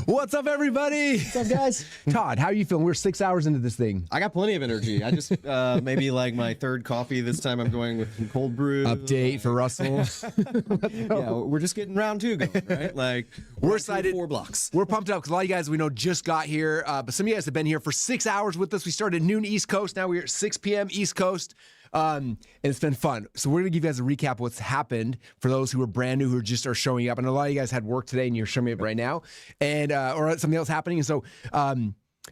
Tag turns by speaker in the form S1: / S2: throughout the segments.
S1: What's up, everybody?
S2: What's up, guys?
S1: Todd, how are you feeling? We're 6 hours into this thing.
S2: I got plenty of energy. I just maybe like my third coffee this time. I'm going with some cold brew.
S1: Update for Russell.
S2: Yeah, we're just getting round two going, right? Like
S1: we're excited.
S2: 4 blocks.
S1: We're pumped up because a lot of you guys we know just got here, but some of you guys have been here for 6 hours with us. We started at noon East Coast. Now we're at 6 p.m. East Coast. And it's been fun. So we're going to give you guys a recap of what's happened for those who are brand new, who just are showing up. And a lot of you guys had work today and you're showing up right now, and or something else happening. And so,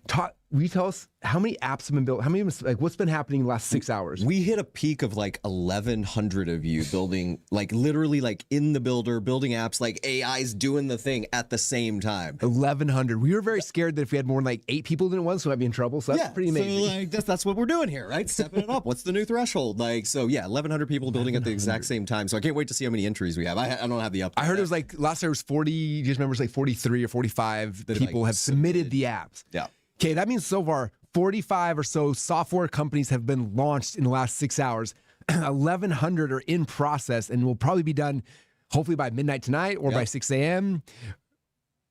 S1: Todd, will you tell us how many apps have been built? How many, like, what's been happening in the last 6 hours?
S2: We hit a peak of like 1,100 of you building, like literally like in the builder, building apps, like AI's doing the thing at the same time.
S1: 1,100. We were very scared that if we had more than like 8 people than it was, so I'd be in trouble. So that's pretty amazing.
S2: So like that's what we're doing here, right? Stepping it up. What's the new threshold? Like, so yeah, 1,100 people building at the exact same time. So I can't wait to see how many entries we have. I don't have the up.
S1: I heard it was like last year was 40. You just remember it was like 43 or 45 that people have submitted the apps.
S2: Yeah.
S1: Okay, that means so far 45 or so software companies have been launched in the last 6 hours. 1,100 are in process and will probably be done hopefully by midnight tonight or by 6 a.m.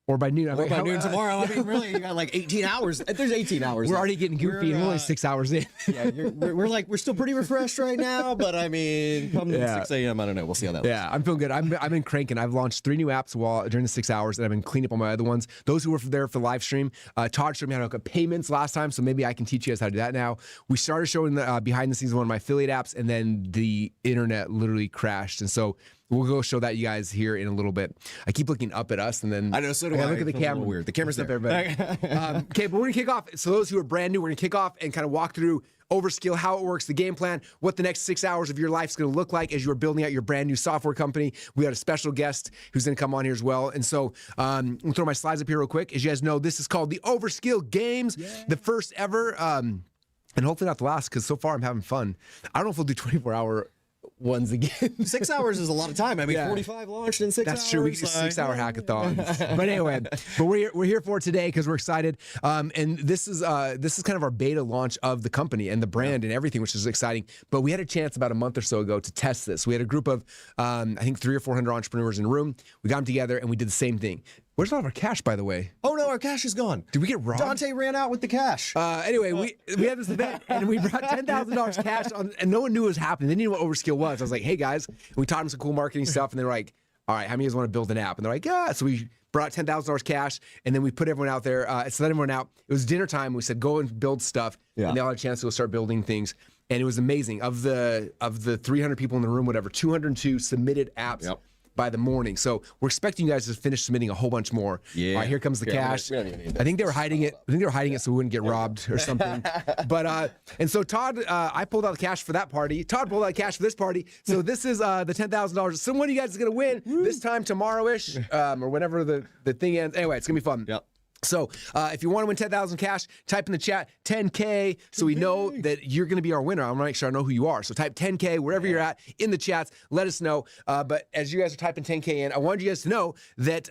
S1: or by noon.
S2: Or by noon tomorrow. I mean, really, you got like 18 hours. There's 18 hours.
S1: We're already getting goofy and we're only 6 hours in.
S2: Yeah, we're still pretty refreshed right now, but I mean, come 6 a.m., I don't know. We'll see how that looks.
S1: Yeah, I'm feeling good. I've been cranking. I've launched 3 new apps during the 6 hours, and I've been cleaning up on my other ones. Those who were there for the live stream, Todd showed me how to look at payments last time, so maybe I can teach you guys how to do that now. We started showing the behind the scenes of one of my affiliate apps, and then the internet literally crashed, and so we'll go show that you guys here in a little bit. I keep looking up at us, and then
S2: I know. So do I.
S1: Look at the camera.
S2: Weird. The camera's
S1: up there, okay, but we're gonna kick off. So those who are brand new, we're gonna kick off and kind of walk through Overskill, how it works, the game plan, what the next 6 hours of your life is going to look like as you are building out your brand new software company. We got a special guest who's going to come on here as well. And so I'm going to throw my slides up here real quick. As you guys know, this is called the Overskill Games, the first ever, and hopefully not the last, because so far I'm having fun. I don't know if we'll do 24-hour ones again.
S2: 6 hours is a lot of time. I mean, 45 launched in 6 hours.
S1: That's true. We can do 6 hour hackathons. But anyway, we're here for it today because we're excited. And this is kind of our beta launch of the company and the brand and everything, which is exciting. But we had a chance about a month or so ago to test this. We had a group of I think 300 or 400 entrepreneurs in a room. We got them together and we did the same thing. Where's all of our cash, by the way?
S2: Oh no, our cash is gone.
S1: Did we get robbed?
S2: Dante ran out with the cash.
S1: Anyway, we had this event and we brought $10,000 cash on, and no one knew what was happening. They didn't know what Overskill was. I was like, hey guys, and we taught them some cool marketing stuff, and they're like, all right, how many of you guys want to build an app? And they're like, yeah. So we brought $10,000 cash, and then we put everyone out there. So let everyone out. It was dinner time. We said, go and build stuff, and they all had a chance to go start building things. And it was amazing. Of the 300 people in the room, whatever, 202 submitted apps. By the morning. So we're expecting you guys to finish submitting a whole bunch more. Yeah. All right, here comes the cash. I think they were hiding it. I think they were hiding it so we wouldn't get robbed or something. But and so Todd, I pulled out the cash for that party. Todd pulled out cash for this party. So this is the $10,000. So one of you guys is gonna win this time tomorrow-ish, or whenever the thing ends. Anyway, it's gonna be fun. Yep. So if you want to win 10,000 cash, type in the chat 10K so we know that you're going to be our winner. I want to make sure I know who you are. So type 10K wherever you're at in the chats. Let us know. But as you guys are typing 10K in, I wanted you guys to know that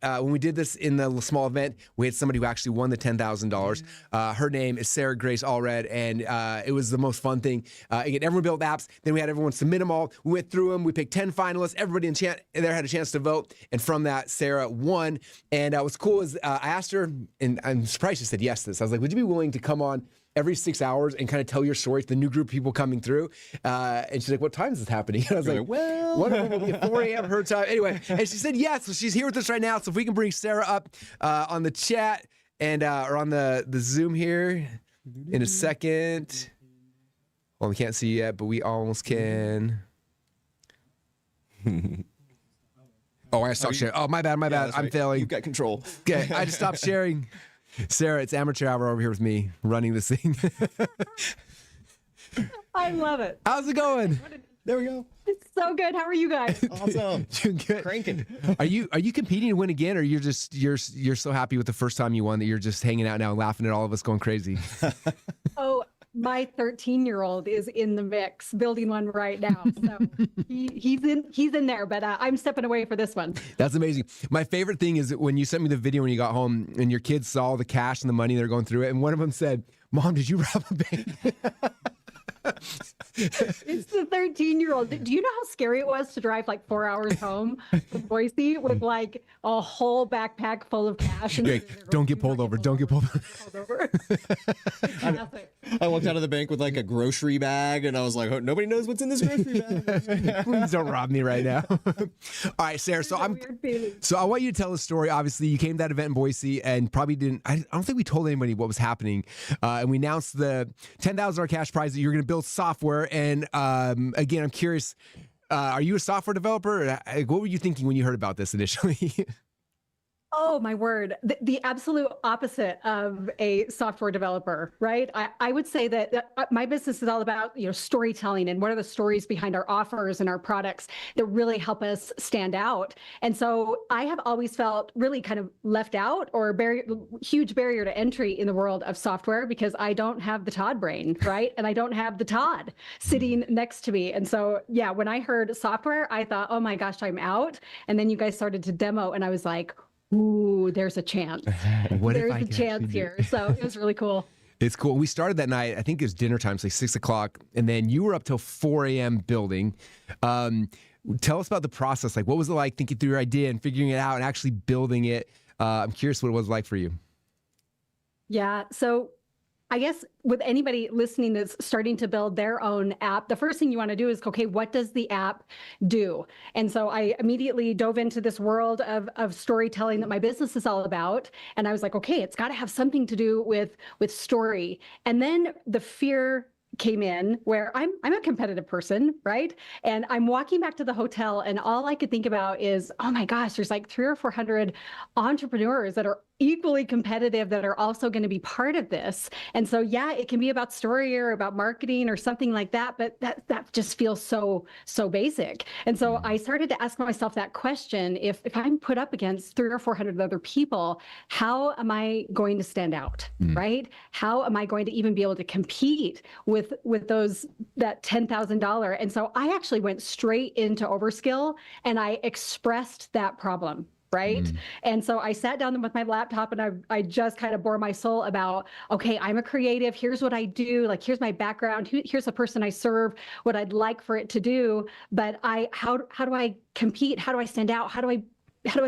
S1: when we did this in the small event, we had somebody who actually won the $10,000. Her name is Sarah Grace Allred, and it was the most fun thing. Again, everyone built apps. Then we had everyone submit them all. We went through them. We picked 10 finalists. Everybody in chat there had a chance to vote. And from that, Sarah won. And what's cool is I asked her, and I'm surprised she said yes to this. I was like, would you be willing to come on every 6 hours and kind of tell your story to the new group of people coming through. And she's like, what time is this happening? And I was like,
S2: well,
S1: what if it will be 4 a.m. her time? Anyway, and she said yes. So she's here with us right now. So if we can bring Sarah up on the chat and or on the Zoom here in a second. Well, we can't see yet, but we almost can. Oh, I stopped sharing. Oh, my bad.
S2: that's
S1: I'm
S2: right.
S1: failing.
S2: You've got control.
S1: Okay, I just stopped sharing. Sarah, it's amateur hour over here with me running this thing.
S3: I love it.
S1: How's it going?
S2: There we go.
S3: It's so good. How are you guys?
S2: Awesome.
S1: You good?
S2: Cranking.
S1: Are you competing to win again, or you're so happy with the first time you won that you're just hanging out now and laughing at all of us going crazy?
S3: Oh, my 13-year-old is in the mix, building one right now. So he's in there, but I'm stepping away for this one.
S1: That's amazing. My favorite thing is when you sent me the video when you got home and your kids saw all the cash and the money they're going through it, and one of them said, "Mom, did you rob a bank?"
S3: It's the 13-year-old. Do you know how scary it was to drive like 4 hours home from Boise with like a whole backpack full of cash? And
S1: Don't get pulled over. Don't get pulled over.
S3: Classic.
S2: I walked out of the bank with like a grocery bag, and I was like, oh, nobody knows what's in this grocery bag.
S1: Please don't rob me right now. All right, Sarah. So I want you to tell the story. Obviously, you came to that event in Boise and probably didn't. I don't think we told anybody what was happening. And we announced the $10,000 cash prize that you're going to build software. And again, I'm curious. Are you a software developer? What were you thinking when you heard about this initially?
S3: Oh, my word. The absolute opposite of a software developer, right? I would say that my business is all about, storytelling and what are the stories behind our offers and our products that really help us stand out. And so I have always felt really kind of left out or huge barrier to entry in the world of software because I don't have the Todd brain, right? And I don't have the Todd sitting next to me. And so, yeah, when I heard software, I thought, oh my gosh, I'm out. And then you guys started to demo and I was like, ooh, there's a chance. There's a chance here. So it was really cool.
S1: It's cool. We started that night, I think it was dinner time, so like 6 o'clock. And then you were up till 4 a.m. building. Tell us about the process. Like, what was it like thinking through your idea and figuring it out and actually building it? I'm curious what it was like for you.
S3: Yeah. So I guess with anybody listening that's starting to build their own app, the first thing you want to do is, okay, what does the app do? And so I immediately dove into this world of storytelling that my business is all about. And I was like, okay, it's got to have something to do with story. And then the fear came in where I'm a competitive person, right? And I'm walking back to the hotel and all I could think about is, oh my gosh, there's like 300 or 400 entrepreneurs that are equally competitive that are also going to be part of this. And so, yeah, it can be about story or about marketing or something like that, but that just feels so basic. And so I started to ask myself that question, if I'm put up against 300 or 400 other people, how am I going to stand out, right? How am I going to even be able to compete with that $10,000? And so I actually went straight into Overskill and I expressed that problem. Right. And so I sat down with my laptop and I just kind of bore my soul about, okay, I'm a creative. Here's what I do. Like, here's my background. Here's the person I serve, what I'd like for it to do. But how do I compete? How do I stand out? How do I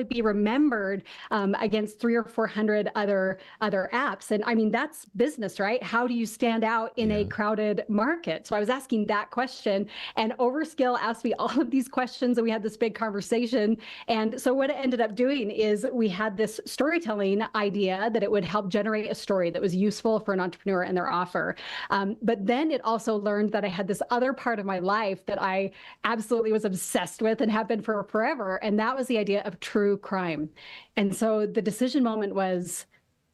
S3: be remembered against 300 or 400 other apps? And I mean, that's business, right? How do you stand out in a crowded market? So I was asking that question, and Overskill asked me all of these questions, and we had this big conversation. And so what it ended up doing is we had this storytelling idea that it would help generate a story that was useful for an entrepreneur and their offer. But then it also learned that I had this other part of my life that I absolutely was obsessed with and have been for forever. And that was the idea of true crime. And so the decision moment was,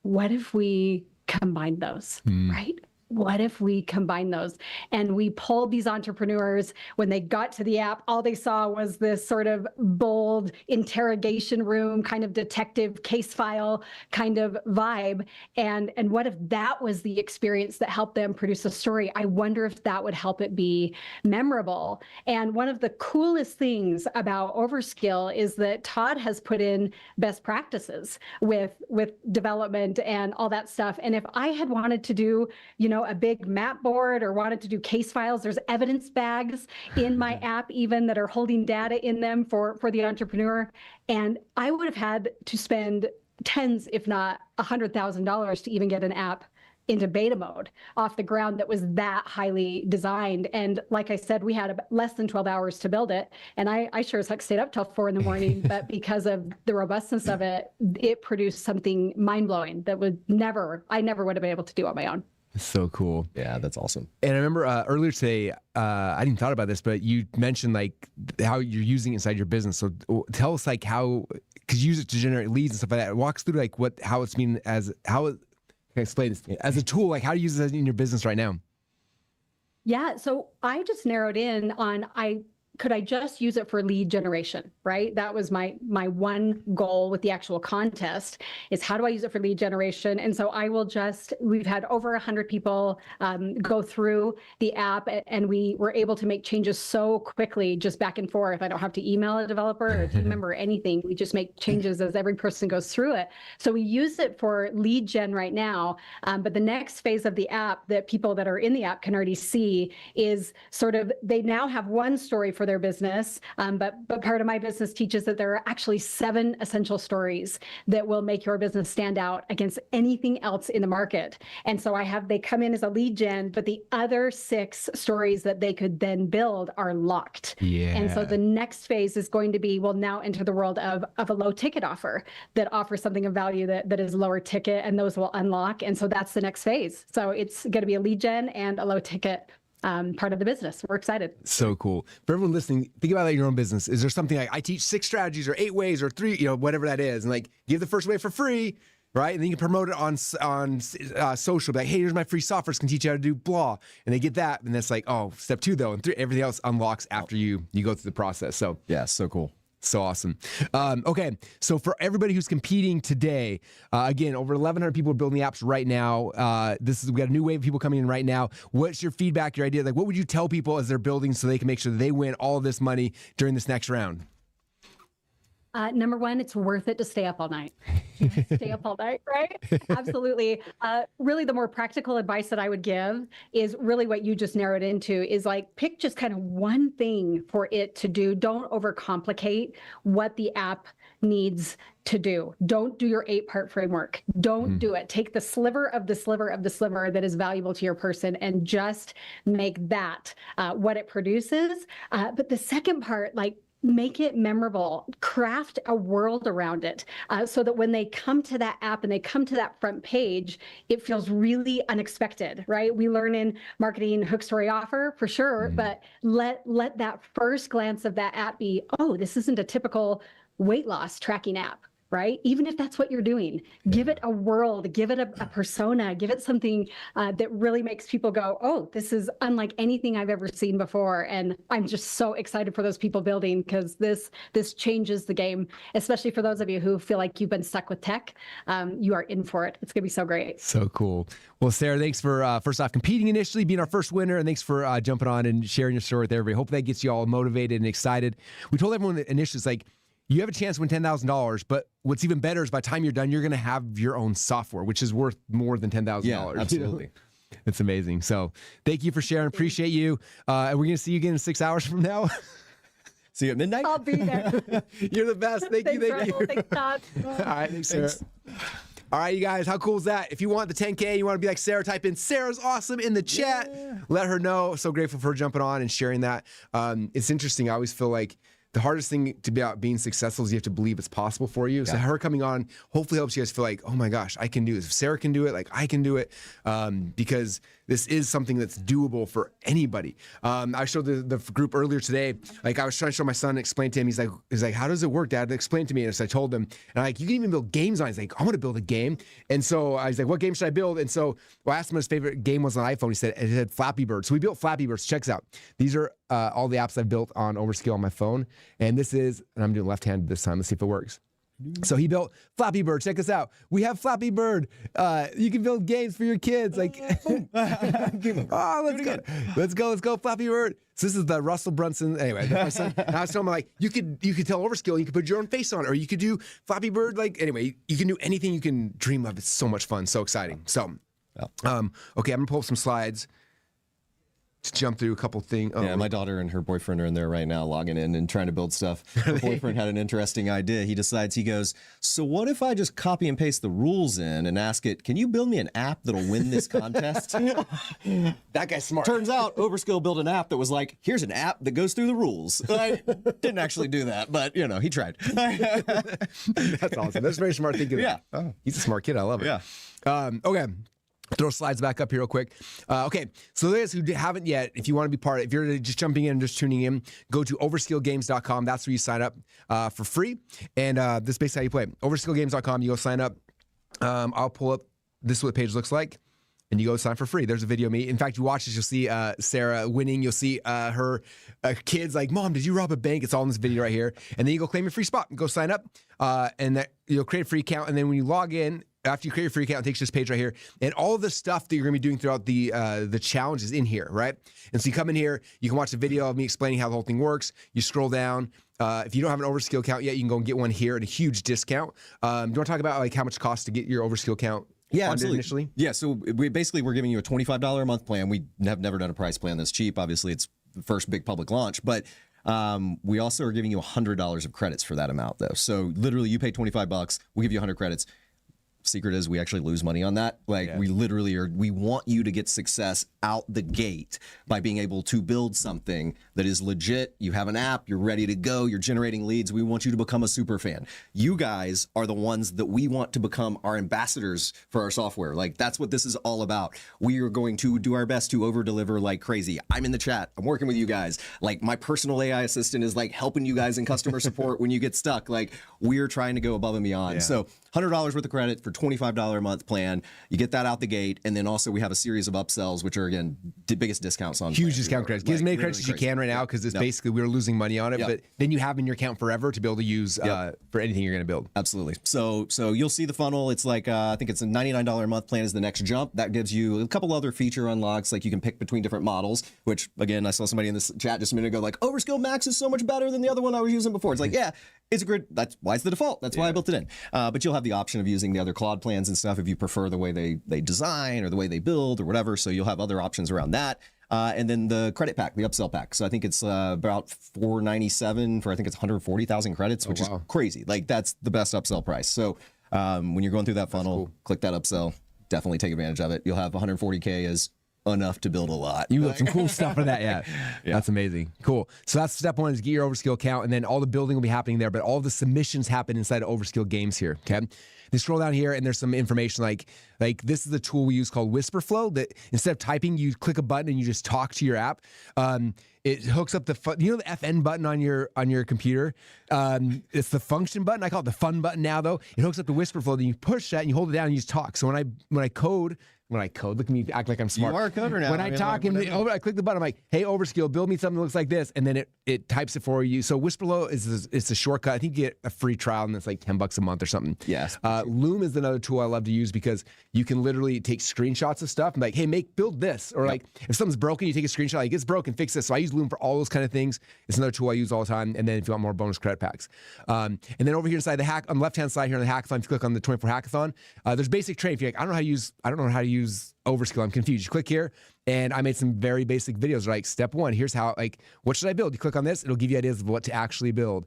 S3: what if we combine those, right? What if we combine those? And we pulled these entrepreneurs. When they got to the app, all they saw was this sort of bold interrogation room, kind of detective case file kind of vibe. And what if that was the experience that helped them produce a story? I wonder if that would help it be memorable. And one of the coolest things about Overskill is that Todd has put in best practices with development and all that stuff. And if I had wanted to do, a big map board or wanted to do case files, there's evidence bags in my app even that are holding data in them for the entrepreneur. And I would have had to spend tens, if not $100,000 to even get an app into beta mode off the ground that was that highly designed. And like I said, we had less than 12 hours to build it. And I sure as heck stayed up till 4 a.m, but because of the robustness of it, it produced something mind blowing that I never would have been able to do on my own.
S1: So cool.
S2: Yeah, that's awesome.
S1: And I remember earlier today, I didn't thought about this, but you mentioned like how you're using it inside your business. So tell us like how, because you use it to generate leads and stuff like that. Walk us through like how it's been can I explain this as a tool, like how do you use it in your business right now?
S3: Yeah, so I just narrowed in on could I just use it for lead generation, right? That was my one goal with the actual contest is how do I use it for lead generation? And so we've had over 100 people go through the app, and we were able to make changes so quickly, just back and forth. I don't have to email a developer or a team member or anything. We just make changes as every person goes through it. So we use it for lead gen right now. But the next phase of the app that people that are in the app can already see is sort of, they now have one story for their business, but part of my business teaches that there are actually 7 essential stories that will make your business stand out against anything else in the market. And so they come in as a lead gen, but the other 6 stories that they could then build are locked.
S1: Yeah.
S3: And so the next phase is going to be, we'll now enter the world of a low ticket offer that offers something of value that is lower ticket, and those will unlock. And so that's the next phase. So it's going to be a lead gen and a low ticket part of the business. We're excited. So
S1: cool. For everyone listening, think about that in your own business. Is there something like I teach 6 strategies or 8 ways or 3, whatever that is, and like give the first way for free, right? And then you can promote it on social. Be like, hey, here's my free software. It's going to teach you how to do blah. And they get that. And that's like, oh, step 2 though. And 3, everything else unlocks after you go through the process. So
S2: yeah, so cool.
S1: So awesome. Okay, so for everybody who's competing today, again, over 1,100 people are building the apps right now. We got a new wave of people coming in right now. What's your feedback, your idea? Like, what would you tell people as they're building so they can make sure that they win all of this money during this next round?
S3: Number 1, it's worth it to stay up all night. Stay up all night, right? Absolutely. Really, the more practical advice that I would give is really what you just narrowed into is like pick just kind of one thing for it to do. Don't overcomplicate what the app needs to do. Don't do your 8-part framework. Don't do it. Take the sliver of the sliver of the sliver that is valuable to your person and just make that what it produces. But the second part, like, make it memorable, craft a world around it so that when they come to that app and they come to that front page, it feels really unexpected, right? We learn in marketing hook, story, offer for sure, but let that first glance of that app be, oh, this isn't a typical weight loss tracking app. Right? Even if that's what you're doing, give it a world, give it a persona, give it something that really makes people go, oh, this is unlike anything I've ever seen before. And I'm just so excited for those people building because this changes the game, especially for those of you who feel like you've been stuck with tech. You are in for it. It's going to be so great.
S1: So cool. Well, Sarah, thanks for first off competing initially, being our first winner, and thanks for jumping on and sharing your story with everybody. Hope that gets you all motivated and excited. We told everyone that initially, it's like, you have a chance to win $10,000, but what's even better is by the time you're done, you're going to have your own software, which is worth more than $10,000.
S2: Yeah, absolutely.
S1: It's amazing. So thank you for sharing. Appreciate you. And we're going to see you again in 6 hours from now.
S2: See you at midnight.
S3: I'll be there.
S1: You're the best. Thank you.
S3: Thanks, Todd.
S1: All right. Thanks, Sarah. All right, you guys, how cool is that? If you want the 10K, you want to be like Sarah, type in Sarah's awesome in the chat. Yeah. Let her know. So grateful for her jumping on and sharing that. It's interesting. I always feel like the hardest thing to be about being successful is you have to believe it's possible for you. Yeah. So her coming on hopefully helps you guys feel like, oh my gosh, I can do this. If Sarah can do it, like I can do it, because this is something that's doable for anybody. I showed the group earlier today, like I was trying to show my son, explain to him, he's like, how does it work, Dad? Explain to me. And so I told him, and I'm like, you can even build games on it. He's like, I want to build a game. And so I was like, what game should I build? And so I asked him what his favorite game was on iPhone. He said it had Flappy Bird. So we built Flappy Birds. Check this out. These are all the apps I've built on Overskill on my phone. And this is, and I'm doing left-handed this time. Let's see if it works. So he built Flappy Bird. Check this out. We have Flappy Bird. You can build games for your kids. Like, let's go, Flappy Bird. So this is the Russell Brunson. Anyway, my son. And I was telling him, like, you could tell Overskill, you could put your own face on it, or you could do Flappy Bird. Like, anyway, you can do anything you can dream of. It's so much fun, so exciting. So, okay, I'm gonna pull up some slides. to jump through a couple things. Oh,
S2: Yeah, my daughter and her boyfriend are in there right now logging in and trying to build stuff. Her boyfriend had an interesting idea. He goes, so what if I just copy and paste the rules in and ask it, can you build me an app that'll win this contest?
S1: that guy's smart.
S2: Turns out Overskill built an app that was like, here's an app that goes through the rules. I didn't actually do that, but he tried.
S1: That's awesome. That's a very smart thinking.
S2: Yeah.
S1: Oh, he's a smart kid. I love it.
S2: Yeah.
S1: Okay. Throw slides back up here real quick. Okay, so those who haven't yet, if you want to be part of it, if you're just jumping in and just tuning in, go to overskillgames.com. That's where you sign up for free. And this is basically how you play. Overskillgames.com, you go sign up. I'll pull up, this is what the page looks like. And you go sign for free. There's a video of me. In fact, you watch this, you'll see Sarah winning. You'll see her kids like, Mom, did you rob a bank? It's all in this video right here. And then you go claim your free spot and go sign up. And you'll create a free account. And then when you log in, after you create your free account, it takes you to this page right here. And all of the stuff that you're going to be doing throughout the challenge is in here, right? And so you come in here, you can watch a video of me explaining how the whole thing works. You scroll down. If you don't have an Overskill account yet, you can go and get one here at a huge discount. Do you want to talk about like how much it costs to get your Overskill account?
S2: Yeah, absolutely.
S1: Initially?
S2: Yeah, so we're giving you a $25 a month plan. We have never done a price plan this cheap. Obviously, it's the first big public launch, but we also are giving you $100 of credits for that amount, though. So literally, you pay $25, we'll give you 100 credits. Secret is we actually lose money on that. We literally we want you to get success out the gate by being able to build something that is legit. You have an app, you're ready to go, you're generating leads. We want you to become a super fan. You guys are the ones that we want to become our ambassadors for our software. Like, that's what this is all about. We are going to do our best to over deliver like crazy. I'm in the chat, I'm working with you guys. Like, my personal AI assistant is like helping you guys in customer support when you get stuck. Like, we're trying to go above and beyond.
S1: Yeah.
S2: So $100 worth of credit for $25 a month plan. You get that out the gate. And then also we have a series of upsells, which are, again, the biggest discounts on
S1: huge discount credits. Get as many credits as you can right now because it's basically we're losing money on it.
S2: Yep.
S1: But then you have in your account forever to be able to use for anything you're going to build.
S2: Absolutely. So you'll see the funnel. It's like, I think it's a $99 a month plan is the next jump. That gives you a couple other feature unlocks. Like you can pick between different models, which again, I saw somebody in this chat just a minute ago, like Overskill Max is so much better than the other one I was using before. It's like, yeah, it's a grid. That's why it's the default. That's why I built it in. But you'll have the option of using the other Claude plans and stuff if you prefer the way they design or the way they build or whatever. So you'll have other options around that. And then the credit pack, the upsell pack. So I think it's about $497 for I think it's 140,000 credits, which is crazy. Like that's the best upsell price. So when you're going through that funnel, click that upsell. Definitely take advantage of it. You'll have 140K as enough to build a lot.
S1: You got some cool stuff for that, yeah. That's amazing. Cool. So that's step one is get your Overskill account, and then all the building will be happening there, but all the submissions happen inside of Overskill Games here, okay? Then scroll down here, and there's some information like this is a tool we use called Whisper that instead of typing, you click a button and you just talk to your app. It hooks up the the FN button on your computer. It's the function button. I call it the fun button now, though. It hooks up the Whisper Flow. Then you push that and you hold it down and you just talk. So when I code, look at me act like I'm smart.
S2: You are a coder now.
S1: When I talk I click the button, I'm like, hey, Overskill, build me something that looks like this, and then it types it for you. So Whisperflow it's a shortcut. I think you get a free trial, and it's like $10 a month or something.
S2: Yes.
S1: Loom is another tool I love to use because you can literally take screenshots of stuff and like, hey, build this, or like if something's broken, you take a screenshot, like it's broken, fix this. So I use Loom for all those kind of things. It's another tool I use all the time. And then if you want more bonus credit packs, and then over here inside the hack on the left hand side here on the hackathon, if you click on the 24 hackathon, there's basic training. If you're like, I don't know how to use Overskill, I'm confused. You click here, and I made some very basic videos. Like step one, here's how. Like, what should I build? You click on this, it'll give you ideas of what to actually build.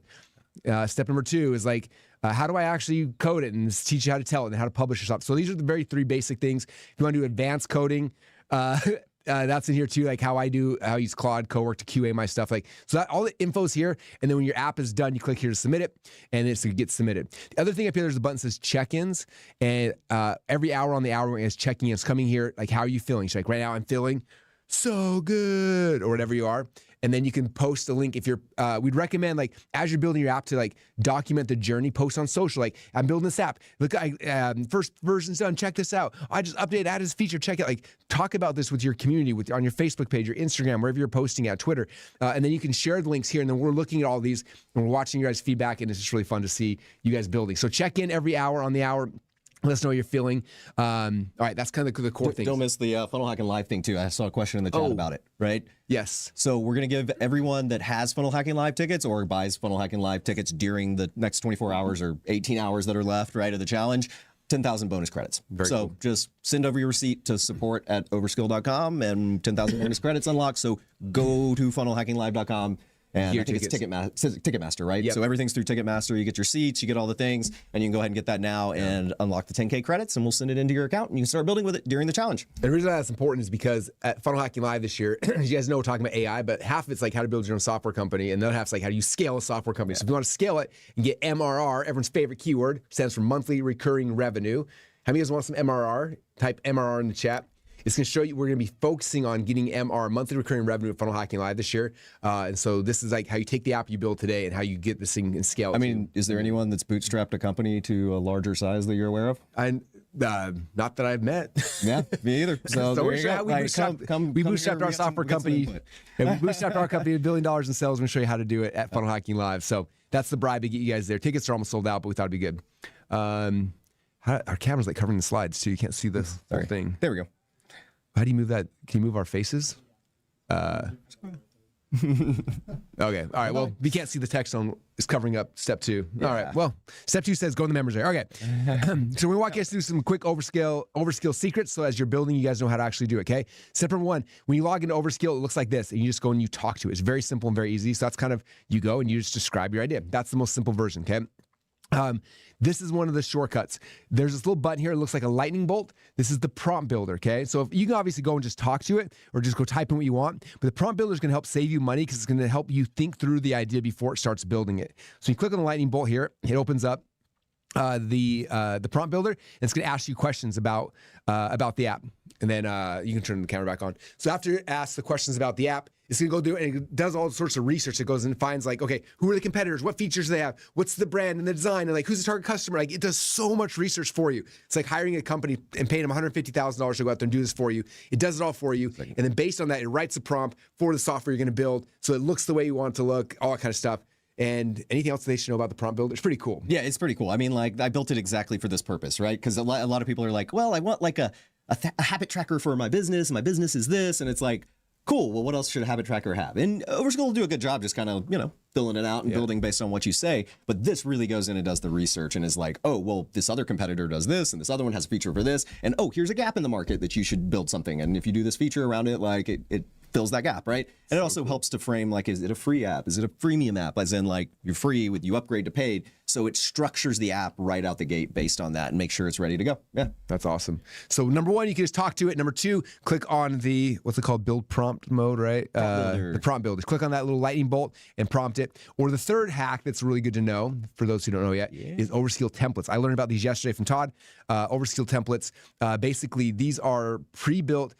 S1: Step number two is like, how do I actually code it and teach you how to tell it and how to publish yourself. So these are the very three basic things. If you want to do advanced coding, that's in here too, like how I use Claude Cowork to QA my stuff. Like, so that all the info's here. And then when your app is done, you click here to submit it, and it's to get submitted. The other thing up here, there's a button that says check-ins, and every hour on the hour when it's checking in, it's coming here. Like, how are you feeling? So like, right now I'm feeling so good, or whatever you are. And then you can post a link if you're, we'd recommend like, as you're building your app to like document the journey, post on social, like I'm building this app. Look, first version's done, check this out. I just added this feature, check it. Like talk about this with your community, on your Facebook page, your Instagram, wherever you're posting at, Twitter. And then you can share the links here. And then we're looking at all these and we're watching your guys' feedback, and it's just really fun to see you guys building. So check in every hour on the hour. Let us know how you're feeling. All right, that's kind of the core thing.
S2: Don't miss the Funnel Hacking Live thing, too. I saw a question in the chat about it, right?
S1: Yes.
S2: So we're going to give everyone that has Funnel Hacking Live tickets or buys Funnel Hacking Live tickets during the next 24 hours or 18 hours that are left, right, of the challenge, 10,000 bonus credits.
S1: Very
S2: so
S1: cool.
S2: just send over your receipt to support@overskill.com and 10,000 bonus credits unlocked. So go to funnelhackinglive.com. And
S1: Your
S2: I think it's Ticketmaster, right?
S1: Yep.
S2: So everything's through Ticketmaster. You get your seats, you get all the things, and you can go ahead and get that now and unlock the 10K credits, and we'll send it into your account, and you can start building with it during the challenge.
S1: And the reason that's important is because at Funnel Hacking Live this year, as you guys know, we're talking about AI, but half of it's like how to build your own software company, and the other half's like how do you scale a software company. So if you want to scale it and get MRR, everyone's favorite keyword, stands for monthly recurring revenue. How many of you guys want some MRR? Type MRR in the chat. It's going to show you we're going to be focusing on getting MR, monthly recurring revenue at Funnel Hacking Live this year. And so this is like how you take the app you build today and how you get this thing and scale it.
S2: I mean, is there anyone that's bootstrapped a company to a larger size that you're aware of?
S1: Not that I've met.
S2: Yeah, me either. So,
S1: So
S2: there you go.
S1: we bootstrapped our software company. And we bootstrapped our company $1 billion in sales. We're going to show you how to do it at Funnel Hacking Live. So that's the bribe to get you guys there. Tickets are almost sold out, but we thought it'd be good. Our camera's like covering the slides too. You can't see this whole thing.
S2: There we go.
S1: How do you move that? Can you move our faces? Okay. All right. Well, we can't see the text on. It's covering up step 2. All right. Well, step 2 says go in the members area. Okay. So we walk you through some quick overskill secrets. So as you're building, you guys know how to actually do it. Okay. Step number 1, when you log into Overskill, it looks like this, and you just go and you talk to it. It's very simple and very easy. So that's kind of you go and you just describe your idea. That's the most simple version. Okay. This is one of the shortcuts. There's this little button here. It looks like a lightning bolt. This is the prompt builder. Okay. So if you can obviously go and just talk to it or just go type in what you want, but the prompt builder is going to help save you money because it's going to help you think through the idea before it starts building it. So you click on the lightning bolt here. It opens up the prompt builder, and it's going to ask you questions about the app. And then you can turn the camera back on. So after it asks the questions about the app, it's going to go do it, and it does all sorts of research. It goes and finds like, okay, who are the competitors? What features do they have? What's the brand and the design? And like, who's the target customer? Like, it does so much research for you. It's like hiring a company and paying them $150,000 to go out there and do this for you. It does it all for you. And then based on that, it writes a prompt for the software you're going to build. So it looks the way you want it to look, all that kind of stuff. And anything else they should know about the prompt builder? It's pretty cool.
S2: Yeah, it's pretty cool. I mean, like, I built it exactly for this purpose, right? Because a lot of people are like, well, I want like a habit tracker for my business. My business is this. And it's like, cool. Well, what else should a habit tracker have? And Overskill will do a good job just kind of, filling it out and building based on what you say. But this really goes in and does the research and is like, oh, well, this other competitor does this and this other one has a feature for this. And oh, here's a gap in the market that you should build something. And if you do this feature around it, like it fills that gap, right? And it also helps to frame, like, is it a free app? Is it a freemium app? As in, like, you're free with you upgrade to paid. So it structures the app right out the gate based on that and make sure it's ready to go. Yeah.
S1: That's awesome. So number 1, you can just talk to it. Number 2, click on the, what's it called? Build prompt mode, right? The prompt builder. Click on that little lightning bolt and prompt it. Or the third hack that's really good to know, for those who don't know yet, is Overskill templates. I learned about these yesterday from Todd. Overskill templates. Basically, these are pre-built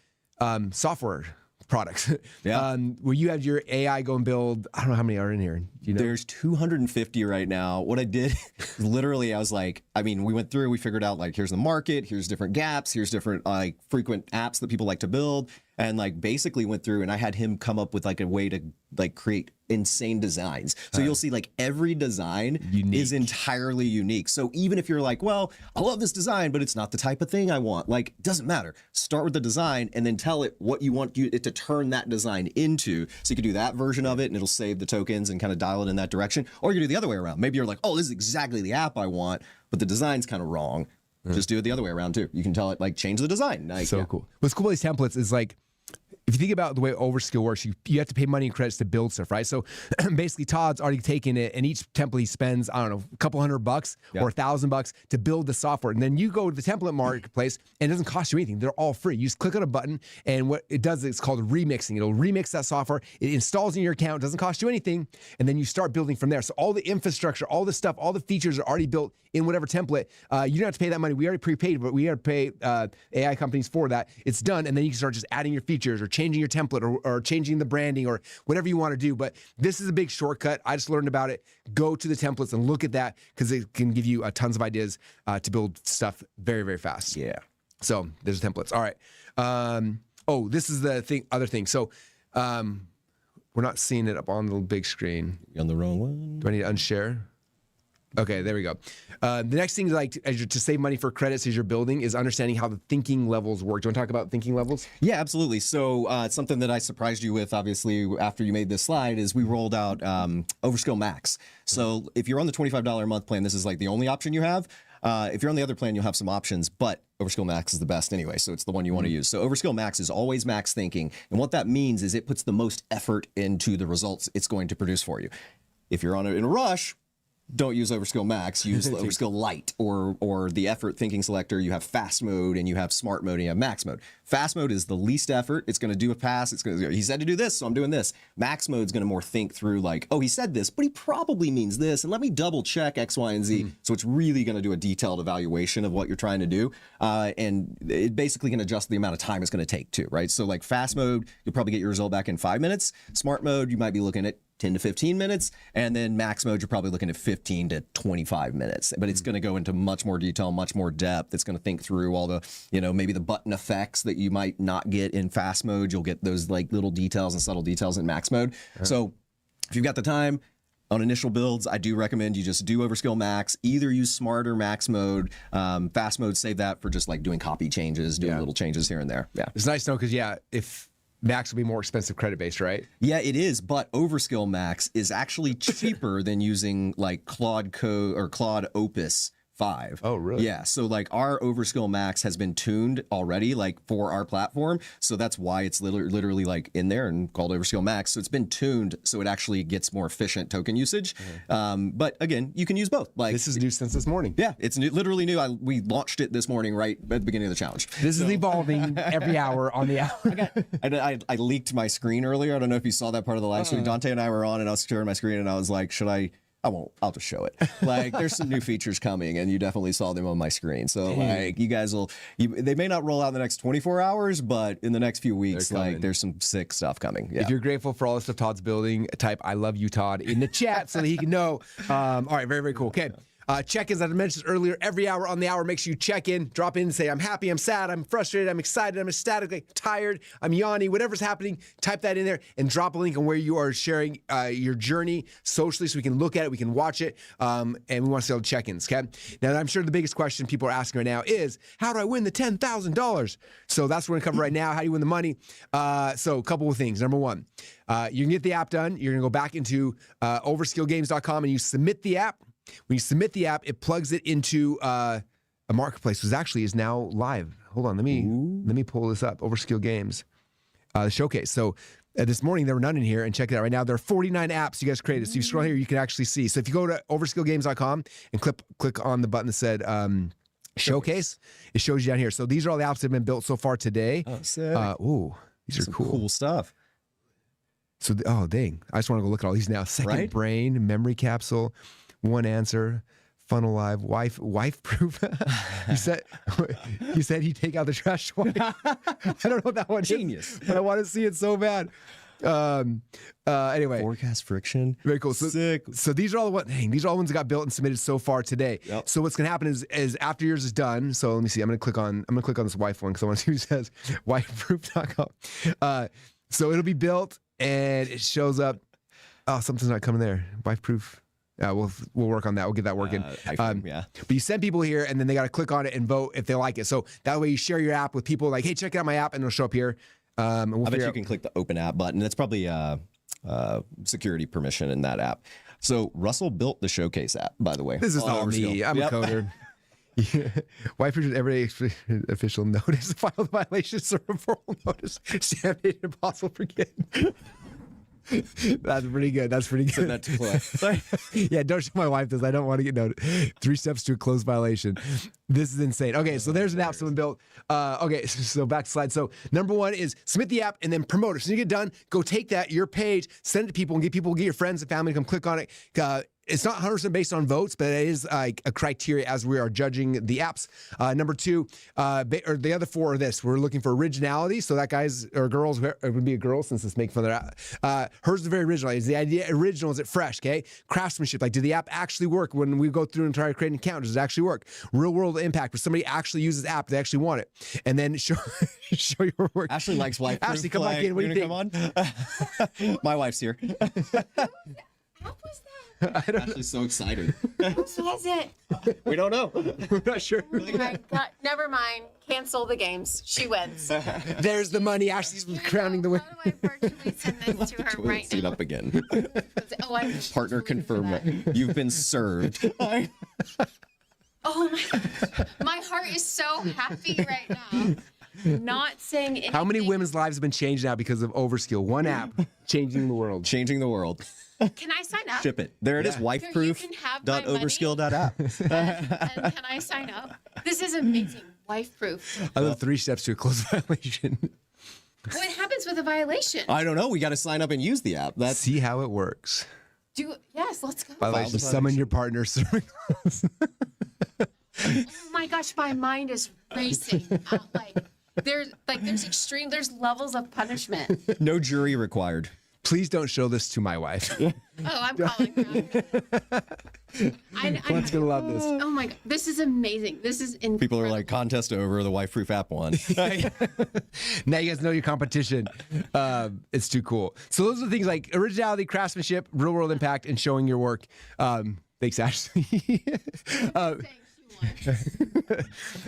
S1: software products.
S2: Yeah.
S1: Where you have your AI go and build, I don't know how many are in here. Do you know?
S2: There's 250 right now. What I did, literally, I was like, we went through, we figured out, like, here's the market, here's different gaps, here's different, like, frequent apps that people like to build. And, like, basically went through and I had him come up with, like, a way to, like, create insane designs. So you'll see, like, every design is entirely unique. So even if you're like, well, I love this design, but it's not the type of thing I want, like, it doesn't matter. Start with the design and then tell it what you want it to turn that design into. So you can do that version of it and it'll save the tokens and kind of dial it in that direction. Or you can do the other way around. Maybe you're like, oh, this is exactly the app I want, but the design's kind of wrong. Just do it the other way around too. You can tell it, like, change the design. Like,
S1: so cool. What's cool with these templates is, like, if you think about the way Overskill works, you have to pay money and credits to build stuff, right? So basically, Todd's already taken it, and each template he spends, I don't know, a couple $100 or $1,000 to build the software. And then you go to the template marketplace, and it doesn't cost you anything. They're all free. You just click on a button, and what it does is it's called remixing. It'll remix that software. It installs in your account. It doesn't cost you anything, and then you start building from there. So all the infrastructure, all the stuff, all the features are already built in whatever template. You don't have to pay that money. We already prepaid, but we have to pay AI companies for that. It's done, and then you can start just adding your features or changing your template or changing the branding or whatever you want to do. But this is a big shortcut. I just learned about it. Go to the templates and look at that because it can give you tons of ideas to build stuff very, very fast.
S2: Yeah.
S1: So there's templates. All right. This is the other thing. So we're not seeing it up on the big screen.
S2: You're on the wrong one.
S1: Do I need to unshare? Okay, there we go. The next thing, like, to save money for credits as you're building, is understanding how the thinking levels work. Do you want to talk about thinking levels?
S2: Yeah, absolutely. So it's something that I surprised you with, obviously, after you made this slide, is we rolled out Overskill Max. So if you're on the $25 a month plan, this is like the only option you have. If you're on the other plan, you'll have some options, but Overskill Max is the best anyway, so it's the one you want to use. So Overskill Max is always max thinking, and what that means is it puts the most effort into the results it's going to produce for you. If you're in a rush, don't use Overskill Max, use the Overskill Lite or the effort thinking selector. You have fast mode and you have smart mode and you have max mode. Fast mode is the least effort. It's going to do a pass. He said to do this, so I'm doing this. Max mode is going to more think through like, oh, he said this, but he probably means this. And let me double check X, Y, and Z. So it's really going to do a detailed evaluation of what you're trying to do. And it basically can adjust the amount of time it's going to take too, right? So like fast mode, you'll probably get your result back in 5 minutes. Smart mode, you might be looking at 10 to 15 minutes, and then max mode, you're probably looking at 15 to 25 minutes, but it's going to go into much more detail, much more depth. It's going to think through all the, maybe the button effects that you might not get in fast mode. You'll get those like little details and subtle details in max mode. So if you've got the time on initial builds, I do recommend you just do Overskill Max, either use smart or max mode. Fast mode, save that for just like doing copy changes, doing little changes here and there. Yeah.
S1: It's nice to know because, if Max will be more expensive credit based, right?
S2: Yeah, it is. But Overskill Max is actually cheaper than using like Claude Code or Claude Opus 5.
S1: Oh, really?
S2: Yeah. So like our Overskill Max has been tuned already like for our platform. So that's why it's literally like in there and called Overskill Max. So it's been tuned so it actually gets more efficient token usage. But again, you can use both. Like
S1: this is new since this morning.
S2: Yeah, it's literally new. We launched it this morning right at the beginning of the challenge.
S1: This is evolving every hour on the hour.
S2: I leaked my screen earlier. I don't know if you saw that part of the live stream. Dante and I were on and I was sharing my screen and I was like, I won't. I'll just show it. Like, there's some new features coming, and you definitely saw them on my screen. So, like, you guys they may not roll out in the next 24 hours, but in the next few weeks, like, there's some sick stuff coming. Yeah.
S1: If you're grateful for all the stuff Todd's building, type "I love you, Todd" in the chat so that he can know. All right, very, very cool. Okay. Check-ins, as I mentioned earlier, every hour on the hour, make sure you check in, drop in and say, I'm happy, I'm sad, I'm frustrated, I'm excited, I'm ecstatic, tired, I'm yawning, whatever's happening, type that in there and drop a link on where you are sharing your journey socially so we can look at it, we can watch it, and we want to see all the check-ins, okay? Now, I'm sure the biggest question people are asking right now is, how do I win the $10,000? So that's what we're going to cover right now. How do you win the money? So a couple of things. Number one, you can get the app done. You're going to go back into overskillgames.com and you submit the app. When you submit the app, it plugs it into a marketplace, which actually is now live. Hold on, let me pull this up. Overskill Games, the showcase. So this morning there were none in here, and check it out right now. There are 49 apps you guys created. So you scroll here, you can actually see. So if you go to overskillgames.com and click on the button that said showcase, it shows you down here. So these are all the apps that have been built so far today.
S2: Oh, sick.
S1: These are
S2: cool stuff.
S1: So dang, I just want to go look at all these now. Second Brain, Memory Capsule, One Answer, Funnel Live, Wife Proof. You said you take out the trash wife. I don't know what that one
S2: Genius.
S1: is, but I want to see it so bad. Anyway,
S2: Forecast Friction.
S1: Very cool. So,
S2: Sick.
S1: So these are all these are all ones that got built and submitted so far today.
S2: Yep.
S1: So what's gonna happen is after yours is done. So let me see. I'm gonna click on this wife one because I want to see who says wifeproof.com. So it'll be built and it shows up. Oh, something's not coming there. Wife proof. We'll work on that. We'll get that working.
S2: Yeah.
S1: But you send people here, and then they got to click on it and vote if they like it. So that way you share your app with people like, hey, check out my app, and it'll show up here. And we'll
S2: I bet you can click the open app button. That's probably security permission in that app. So Russell built the Showcase app, by the way.
S1: This is all me. I'm a coder. Wife issued every official notice, filed violations, or referral notice, stamped it, impossible forget. That's pretty good. That's pretty good.
S2: Send that to Clay.
S1: Yeah, don't show my wife this. I don't want to get noted. 3 steps to a closed violation. This is insane. Okay, so there's an app someone built. Okay, so back to slide. So number one is submit the app and then promote it. So you get done, go take your page, send it to people, and get your friends and family to come click on it. It's not 100% based on votes, but it is like a criteria as we are judging the apps. Number two, or the other 4 are this. We're looking for originality. So that guy's or girls, it would be a girl since it's making fun of that. Hers is very original. Is the idea original? Is it fresh? Okay. Craftsmanship. Like, did the app actually work when we go through and try to create an account? Does it actually work? Real world impact. Where somebody actually uses the app, they actually want it. And then show your work.
S2: Ashley likes wife.
S1: Ashley, come back in. What do you think?
S2: Come on? My wife's here.
S4: How was that?
S2: Ashley's so excited.
S4: Whose was it?
S2: We don't know.
S1: We're not sure.
S4: Never mind. Cancel the games. She wins.
S1: There's the money. Ashley's crowning the winner.
S4: How do I virtually send this to her right
S2: Seat
S4: now?
S2: up again.
S4: Oh, I'm
S2: Partner confirmed. You've been served.
S4: Oh, Oh my heart is so happy right now. Not saying anything.
S1: How many women's lives have been changed now because of Overskill? One app changing the world.
S2: Changing the world.
S4: Can I sign up?
S2: Ship it. There it is. Wifeproof.overskill.app.
S4: And can I sign up? This is amazing. Wifeproof.
S1: I love 3 steps to a close violation.
S4: What happens with a violation?
S2: I don't know. We got to sign up and use the app. That's
S1: See how it works.
S4: Yes, let's go.
S1: Violation. Summon your partner.
S4: Oh my gosh, my mind is racing. There's there's levels of punishment.
S2: no jury required.
S1: Please don't show this to my wife.
S4: Oh, I'm calling her.
S1: Clint's gonna love this.
S4: Oh my god, this is amazing. This is incredible.
S2: People are like, contest over, the Wifeproof app won.
S1: Now you guys know your competition. It's too cool. So those are the things like originality, craftsmanship, real world impact, and showing your work. Thanks, Ashley.
S4: Thanks, you won.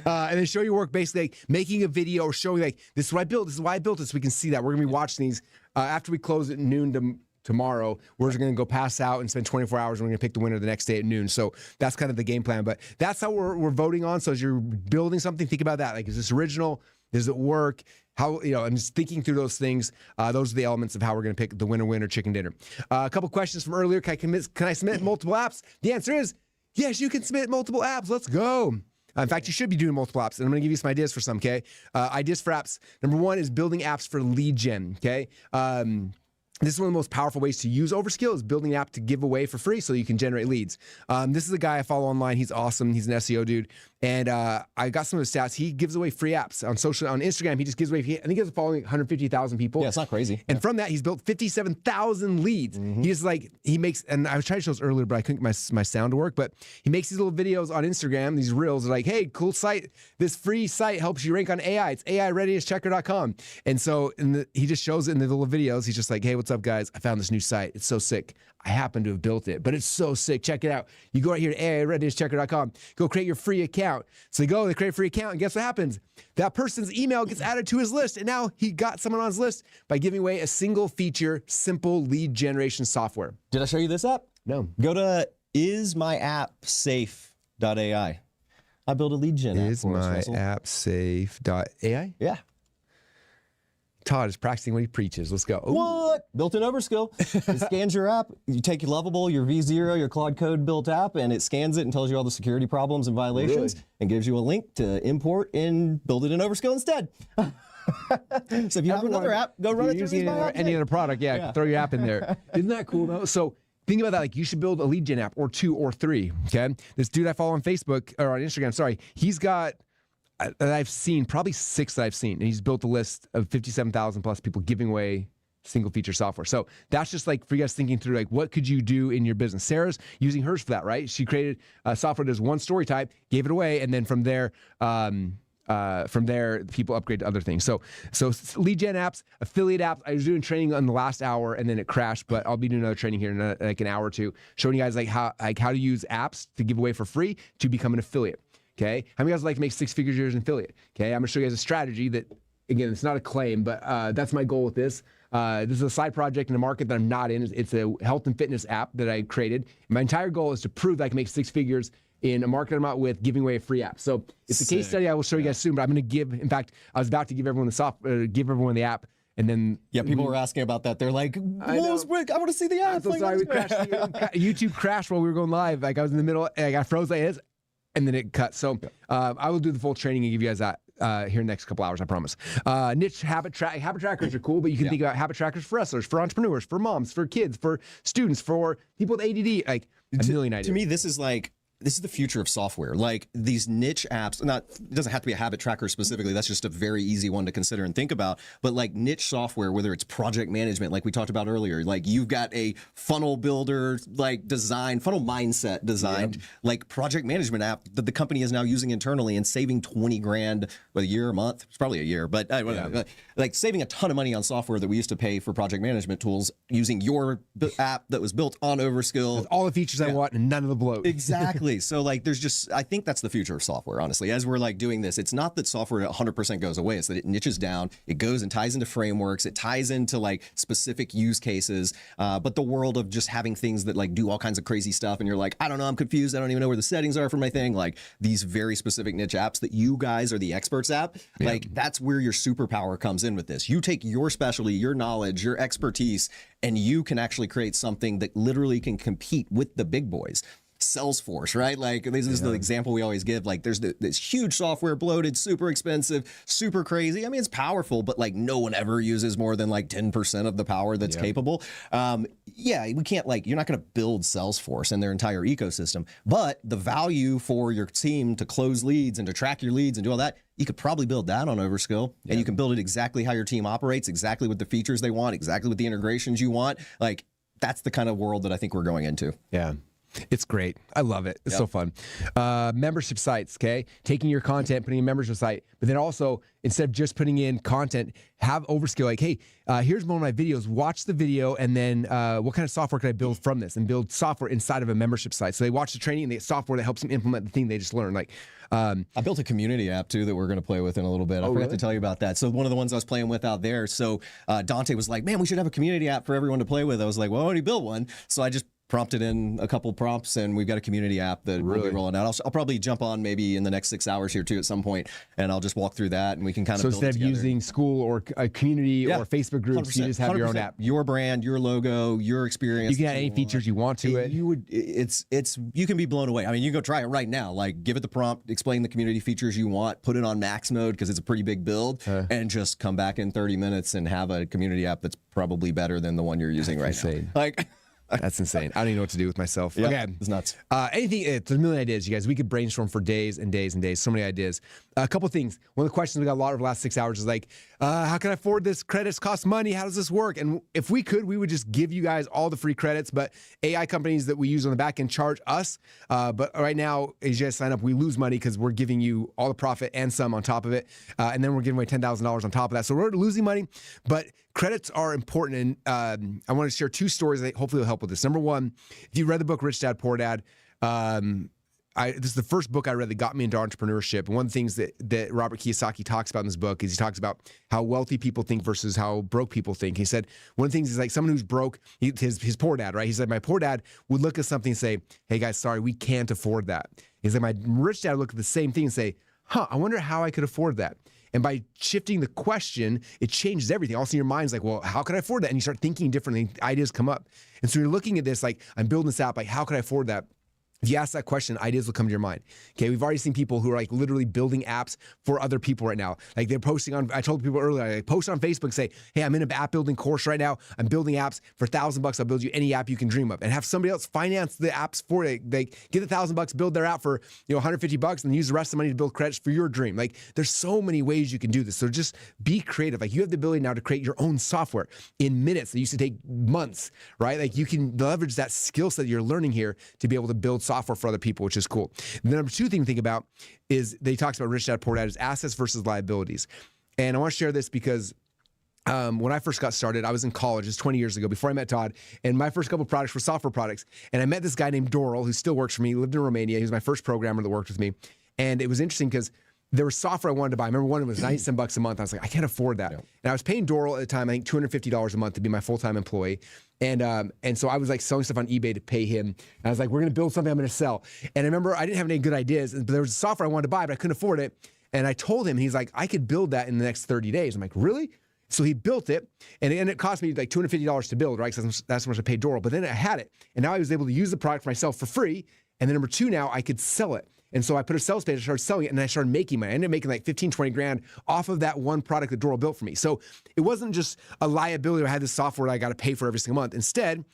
S1: And then show your work, basically like making a video or showing like, this is what I built. This is why I built this. We can see that. We're gonna be watching these after we close at noon tomorrow. We're just gonna go pass out and spend 24 hours, and we're gonna pick the winner the next day at noon. So that's kind of the game plan. But that's how we're voting on. So as you're building something, think about that. Like, is this original? Does it work? How, I'm just thinking through those things. Those are the elements of how we're going to pick the winner chicken dinner. A couple questions from earlier. Can I submit multiple apps? The answer is yes, you can submit multiple apps. Let's go. In fact, you should be doing multiple apps. And I'm going to give you some ideas for some, okay? Ideas for apps. Number 1 is building apps for lead gen, okay? This is one of the most powerful ways to use Overskill is building an app to give away for free so you can generate leads. This is a guy I follow online. He's awesome. He's an SEO dude. And I got some of his stats. He gives away free apps on Instagram. He just gives away, I think he has a following 150,000 people.
S2: Yeah, it's not crazy.
S1: And from that, he's built 57,000 leads. He makes, and I was trying to show this earlier, but I couldn't get my sound to work, but he makes these little videos on Instagram, these reels like, hey, cool site. This free site helps you rank on AI. It's AIreadinesschecker.com. And so he just shows it in the little videos. He's just like, hey, what's up, guys? I found this new site. It's so sick. I happen to have built it, but it's so sick. Check it out. You go right here to AIreadinesschecker.com. Go create your free account. So they create a free account, and guess what happens? That person's email gets added to his list, and now he got someone on his list by giving away a single feature, simple lead generation software.
S2: Did I show you this app?
S1: No.
S2: Go to ismyappsafe.ai. I built a lead gen app for us, Russell.
S1: Ismyappsafe.ai?
S2: Yeah.
S1: Todd is practicing what he preaches. Let's go. Ooh.
S2: What? Built-in Overskill. It scans your app. You take your Lovable, your V0, your Claude Code built app, and it scans it and tells you all the security problems and violations, and gives you a link to import and build it in Overskill instead. So if you have another app, go run it through
S1: any other product. Yeah, throw your app in there. Isn't that cool though? So think about that. Like, you should build a lead gen app or 2 or 3. Okay. This dude I follow on Facebook or on Instagram, sorry, he's got, that I've seen, probably 6 that I've seen. And he's built a list of 57,000 plus people giving away single feature software. So that's just like for you guys thinking through, like, what could you do in your business? Sarah's using hers for that, right? She created a software that does one story type, gave it away, and then from there, people upgrade to other things. So lead gen apps, affiliate apps. I was doing training on the last hour and then it crashed, but I'll be doing another training here in like an hour or two, showing you guys like how to use apps to give away for free to become an affiliate. Okay. How many guys would like to make 6 figures years in affiliate? Okay. I'm gonna show you guys a strategy that, again, it's not a claim, but that's my goal with this. This is a side project in a market that I'm not in. It's a health and fitness app that I created. My entire goal is to prove that I can make 6 figures in a market I'm out with, giving away a free app. So it's a case study I will show you guys soon, but I'm going to give, in fact, I was about to give everyone the app, and then...
S2: Yeah, people were asking about that. They're like, I want to see the app.
S1: I'm so sorry, we crashed. YouTube crashed while we were going live. Like, I was in the middle, and I got froze like this, and then it cut. So I will do the full training and give you guys that here in the next couple hours, I promise. Niche habit trackers are cool, but you can think about habit trackers for wrestlers, for entrepreneurs, for moms, for kids, for students, for people with ADD, like a million ideas.
S2: To me, this is the future of software. Like, these niche apps, it doesn't have to be a habit tracker specifically. That's just a very easy one to consider and think about. But like niche software, whether it's project management, like we talked about earlier, like you've got a funnel builder, like funnel mindset designed, like project management app that the company is now using internally and saving 20 grand a year, a month. It's probably a year, but like saving a ton of money on software that we used to pay for project management tools using your app that was built on Overskill.
S1: With all the features I want and none of the bloat.
S2: Exactly. Absolutely. So like, I think that's the future of software, honestly, as we're like doing this. It's not that software 100% goes away. It's that it niches down, it goes and ties into frameworks, it ties into like specific use cases. But the world of just having things that like do all kinds of crazy stuff and you're like, I don't know, I'm confused. I don't even know where the settings are for my thing. Like these very specific niche apps that you guys are the experts at, like that's where your superpower comes in with this. You take your specialty, your knowledge, your expertise, and you can actually create something that literally can compete with the big boys. Salesforce, right? Like this is the example we always give. Like there's this huge software, bloated, super expensive, super crazy. I mean, it's powerful, but like no one ever uses more than like 10% of the power that's capable. We can't like, you're not going to build Salesforce and their entire ecosystem, but the value for your team to close leads and to track your leads and do all that, you could probably build that on Overskill and you can build it exactly how your team operates, exactly what the features they want, exactly what the integrations you want. Like that's the kind of world that I think we're going into.
S1: Yeah. It's great. I love it. It's so fun. Membership sites, okay? Taking your content, putting in a membership site, but then also instead of just putting in content, have Overskill like, hey, here's one of my videos. Watch the video, and then what kind of software can I build from this? And build software inside of a membership site. So they watch the training and they get software that helps them implement the thing they just learned. Like,
S2: I built a community app too that we're going to play with in a little bit. I forgot to tell you about that. So one of the ones I was playing with out there. So Dante was like, man, we should have a community app for everyone to play with. I was like, well, I already built one. So I just prompted in a couple prompts and we've got a community app that we'll be rolling out. I'll probably jump on maybe in the next 6 hours here too at some point, and I'll just walk through that and we can kind of
S1: so
S2: build
S1: instead
S2: it
S1: of
S2: together.
S1: using school or a community or Facebook groups, you just have your own app.
S2: Your brand, your logo, your experience.
S1: You can add any features you want to it.
S2: You can be blown away. I mean, you can go try it right now. Like give it the prompt, explain the community features you want, put it on max mode because it's a pretty big build, and just come back in 30 minutes and have a community app that's probably better than the one you're using right now. Like
S1: that's insane. I don't even know what to do with myself.
S2: Yeah,
S1: okay.
S2: it's nuts.
S1: Anything, there's a million ideas, you guys. We could brainstorm for days and days and days. So many ideas. A couple things. One of the questions we got a lot over the last 6 hours is like, how can I afford this? Credits cost money. How does this work? And if we could, we would just give you guys all the free credits. But AI companies that we use on the back end charge us. But right now, as you guys sign up, we lose money because we're giving you all the profit and some on top of it. And then we're giving away $10,000 on top of that. So we're losing money. But credits are important. And I want to share two stories that hopefully will help with this. Number one, if you read the book Rich Dad, Poor Dad, this is the first book I read that got me into entrepreneurship. And one of the things that Robert Kiyosaki talks about in this book is he talks about how wealthy people think versus how broke people think. He said one of the things is like someone who's broke, his poor dad, right? He said, my poor dad would look at something and say, hey guys, sorry, we can't afford that. He's like, my rich dad would look at the same thing and say, I wonder how I could afford that. And by shifting the question, it changes everything. All of a sudden your mind's like, well, how can I afford that? And you start thinking differently, ideas come up. And so you're looking at this like, I'm building this app, like how can I afford that? If you ask that question, ideas will come to your mind. Okay, we've already seen people who are like literally building apps for other people right now. Like they're posting on, I told people earlier, I post on Facebook, say, hey, I'm in an app building course right now. I'm building apps for $1,000. I'll build you any app you can dream of, and have somebody else finance the apps for it. They get the $1,000, build their app for $150, and use the rest of the money to build credits for your dream. Like there's so many ways you can do this. So just be creative. Like you have the ability now to create your own software in minutes that used to take months, right? Like you can leverage that skill set you're learning here to be able to build software for other people, which is cool. The number two thing to think about is they talks about Rich Dad Poor Dad is assets versus liabilities. And I want to share this because when I first got started, I was in college. It's 20 years ago before I met Todd. And my first couple of products were software products. And I met this guy named Doral, who still works for me. He lived in Romania. He was my first programmer that worked with me. And it was interesting because there was software I wanted to buy. I remember one of them was 97 bucks a month. I was like, I can't afford that. And I was paying Doral at the time, I think $250 a month to be my full-time employee. And so I was like selling stuff on eBay to pay him. And I was like, we're going to build something I'm going to sell. And I remember I didn't have any good ideas, but there was software I wanted to buy, but I couldn't afford it. And I told him, he's like, I could build that in the next 30 days. I'm like, really? So he built it, and it cost me like $250 to build, right? Because that's how much I paid Doral. But then I had it, and now I was able to use the product for myself for free. And then number two, now I could sell it. And so I put a sales page, I started selling it, and then I started making money. I ended up making like 15, 20 grand off of that one product that Doral built for me. So it wasn't just a liability. I had this software that I got to pay for every single month. Instead,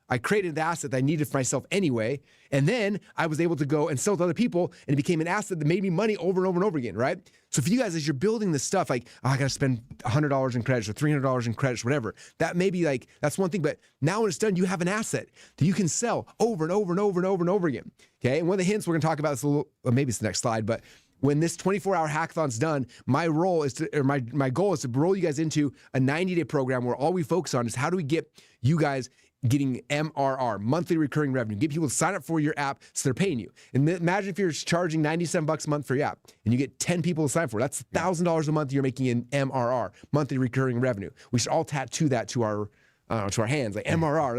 S1: I created the asset that I needed for myself anyway. And then I was able to go and sell to other people, and it became an asset that made me money over and over and over again, right? So for you guys, as you're building this stuff, like, I got to spend $100 in credits or $300 in credits, whatever, that may be like, that's one thing. But now when it's done, you have an asset that you can sell over and over and over and over and over again. Okay. And one of the hints we're going to talk about this a little, or maybe it's the next slide, but when this 24-hour hackathon's done, my goal is to roll you guys into a 90-day program where all we focus on is how do we get you guys getting MRR, monthly recurring revenue, get people to sign up for your app so they're paying you. And imagine if you're charging $97 a month for your app and you get 10 people to sign up for it. That's $1,000 a month you're making in MRR, monthly recurring revenue. We should all tattoo that to our hands, like MRR.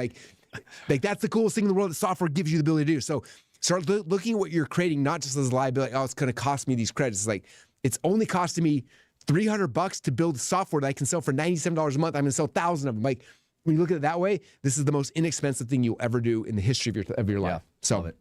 S1: Like that's the coolest thing in the world that software gives you the ability to do. So start looking at what you're creating, not just as a liability. Oh, it's going to cost me these credits. It's like, it's only costing me $300 to build software that I can sell for $97 a month. I'm going to sell 1,000 of them. Like, when you look at it that way, this is the most inexpensive thing you'll ever do in the history of your life. So,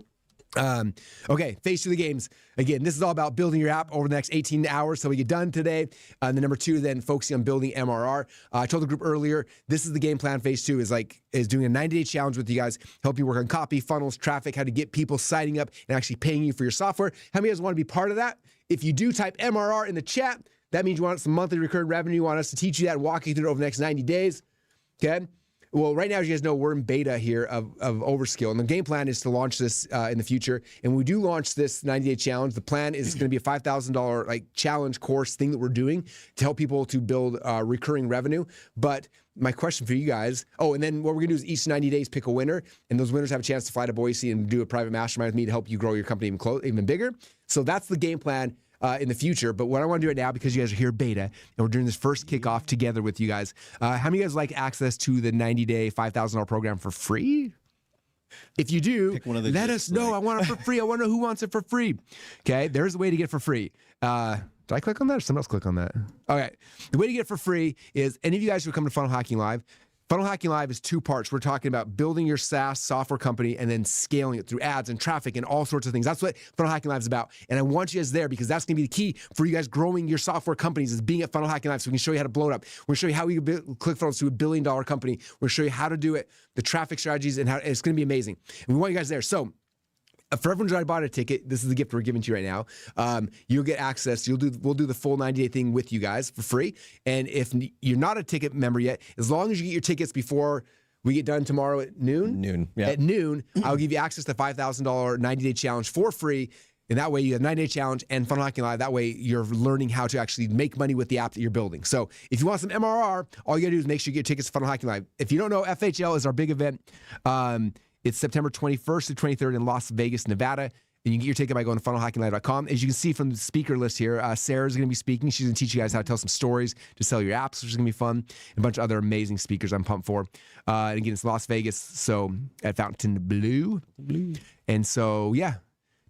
S1: okay, phase 2 of the games. Again, this is all about building your app over the next 18 hours. So we get done today. And then number 2, then focusing on building MRR. I told the group earlier, this is the game plan. Phase 2 is doing a 90-day challenge with you guys, help you work on copy, funnels, traffic, how to get people signing up and actually paying you for your software. How many of you guys want to be part of that? If you do, type MRR in the chat. That means you want some monthly recurring revenue. You want us to teach you that and walk you through it over the next 90 days. Okay. Well, right now, as you guys know, we're in beta here of Overskill, and the game plan is to launch this in the future. And when we do launch this 90-day challenge, the plan is going to be a $5,000 challenge course thing that we're doing to help people to build recurring revenue. But my question for you guys, and then what we're going to do is each 90 days pick a winner, and those winners have a chance to fly to Boise and do a private mastermind with me to help you grow your company even bigger. So that's the game plan in the future. But what I want to do right now, because you guys are here beta, and we're doing this first kickoff together with you guys, how many of you guys like access to the 90-day $5,000 program for free? If you do, let us know. I want it for free. I want to know who wants it for free. Okay, there's a way to get it for free. Did I click on that or someone else click on that? Okay, the way to get it for free is any of you guys who come to Funnel Hacking Live, Funnel Hacking Live is 2 parts. We're talking about building your SaaS software company and then scaling it through ads and traffic and all sorts of things. That's what Funnel Hacking Live is about. And I want you guys there because that's going to be the key for you guys growing your software companies is being at Funnel Hacking Live so we can show you how to blow it up. We're going to show you how we can ClickFunnels to $1 billion company. We're going to show you how to do it, the traffic strategies, and how it's going to be amazing. And we want you guys there. So for everyone who bought a ticket, this is the gift we're giving to you right now. You'll get access. We'll do the full 90-day thing with you guys for free. And if you're not a ticket member yet, as long as you get your tickets before we get done tomorrow at noon. At noon, I'll give you access to $5,000 90-day challenge for free. And that way you have 90-day challenge and Funnel Hacking Live. That way you're learning how to actually make money with the app that you're building. So if you want some MRR, all you gotta do is make sure you get tickets to Funnel Hacking Live. If you don't know, FHL is our big event. It's September 21st to 23rd in Las Vegas, Nevada. And you can get your ticket by going to funnelhackinglive.com. As you can see from the speaker list here, Sarah's going to be speaking. She's going to teach you guys how to tell some stories to sell your apps, which is going to be fun. And a bunch of other amazing speakers I'm pumped for. And again, it's Las Vegas, so at Fontainebleau. And so, yeah,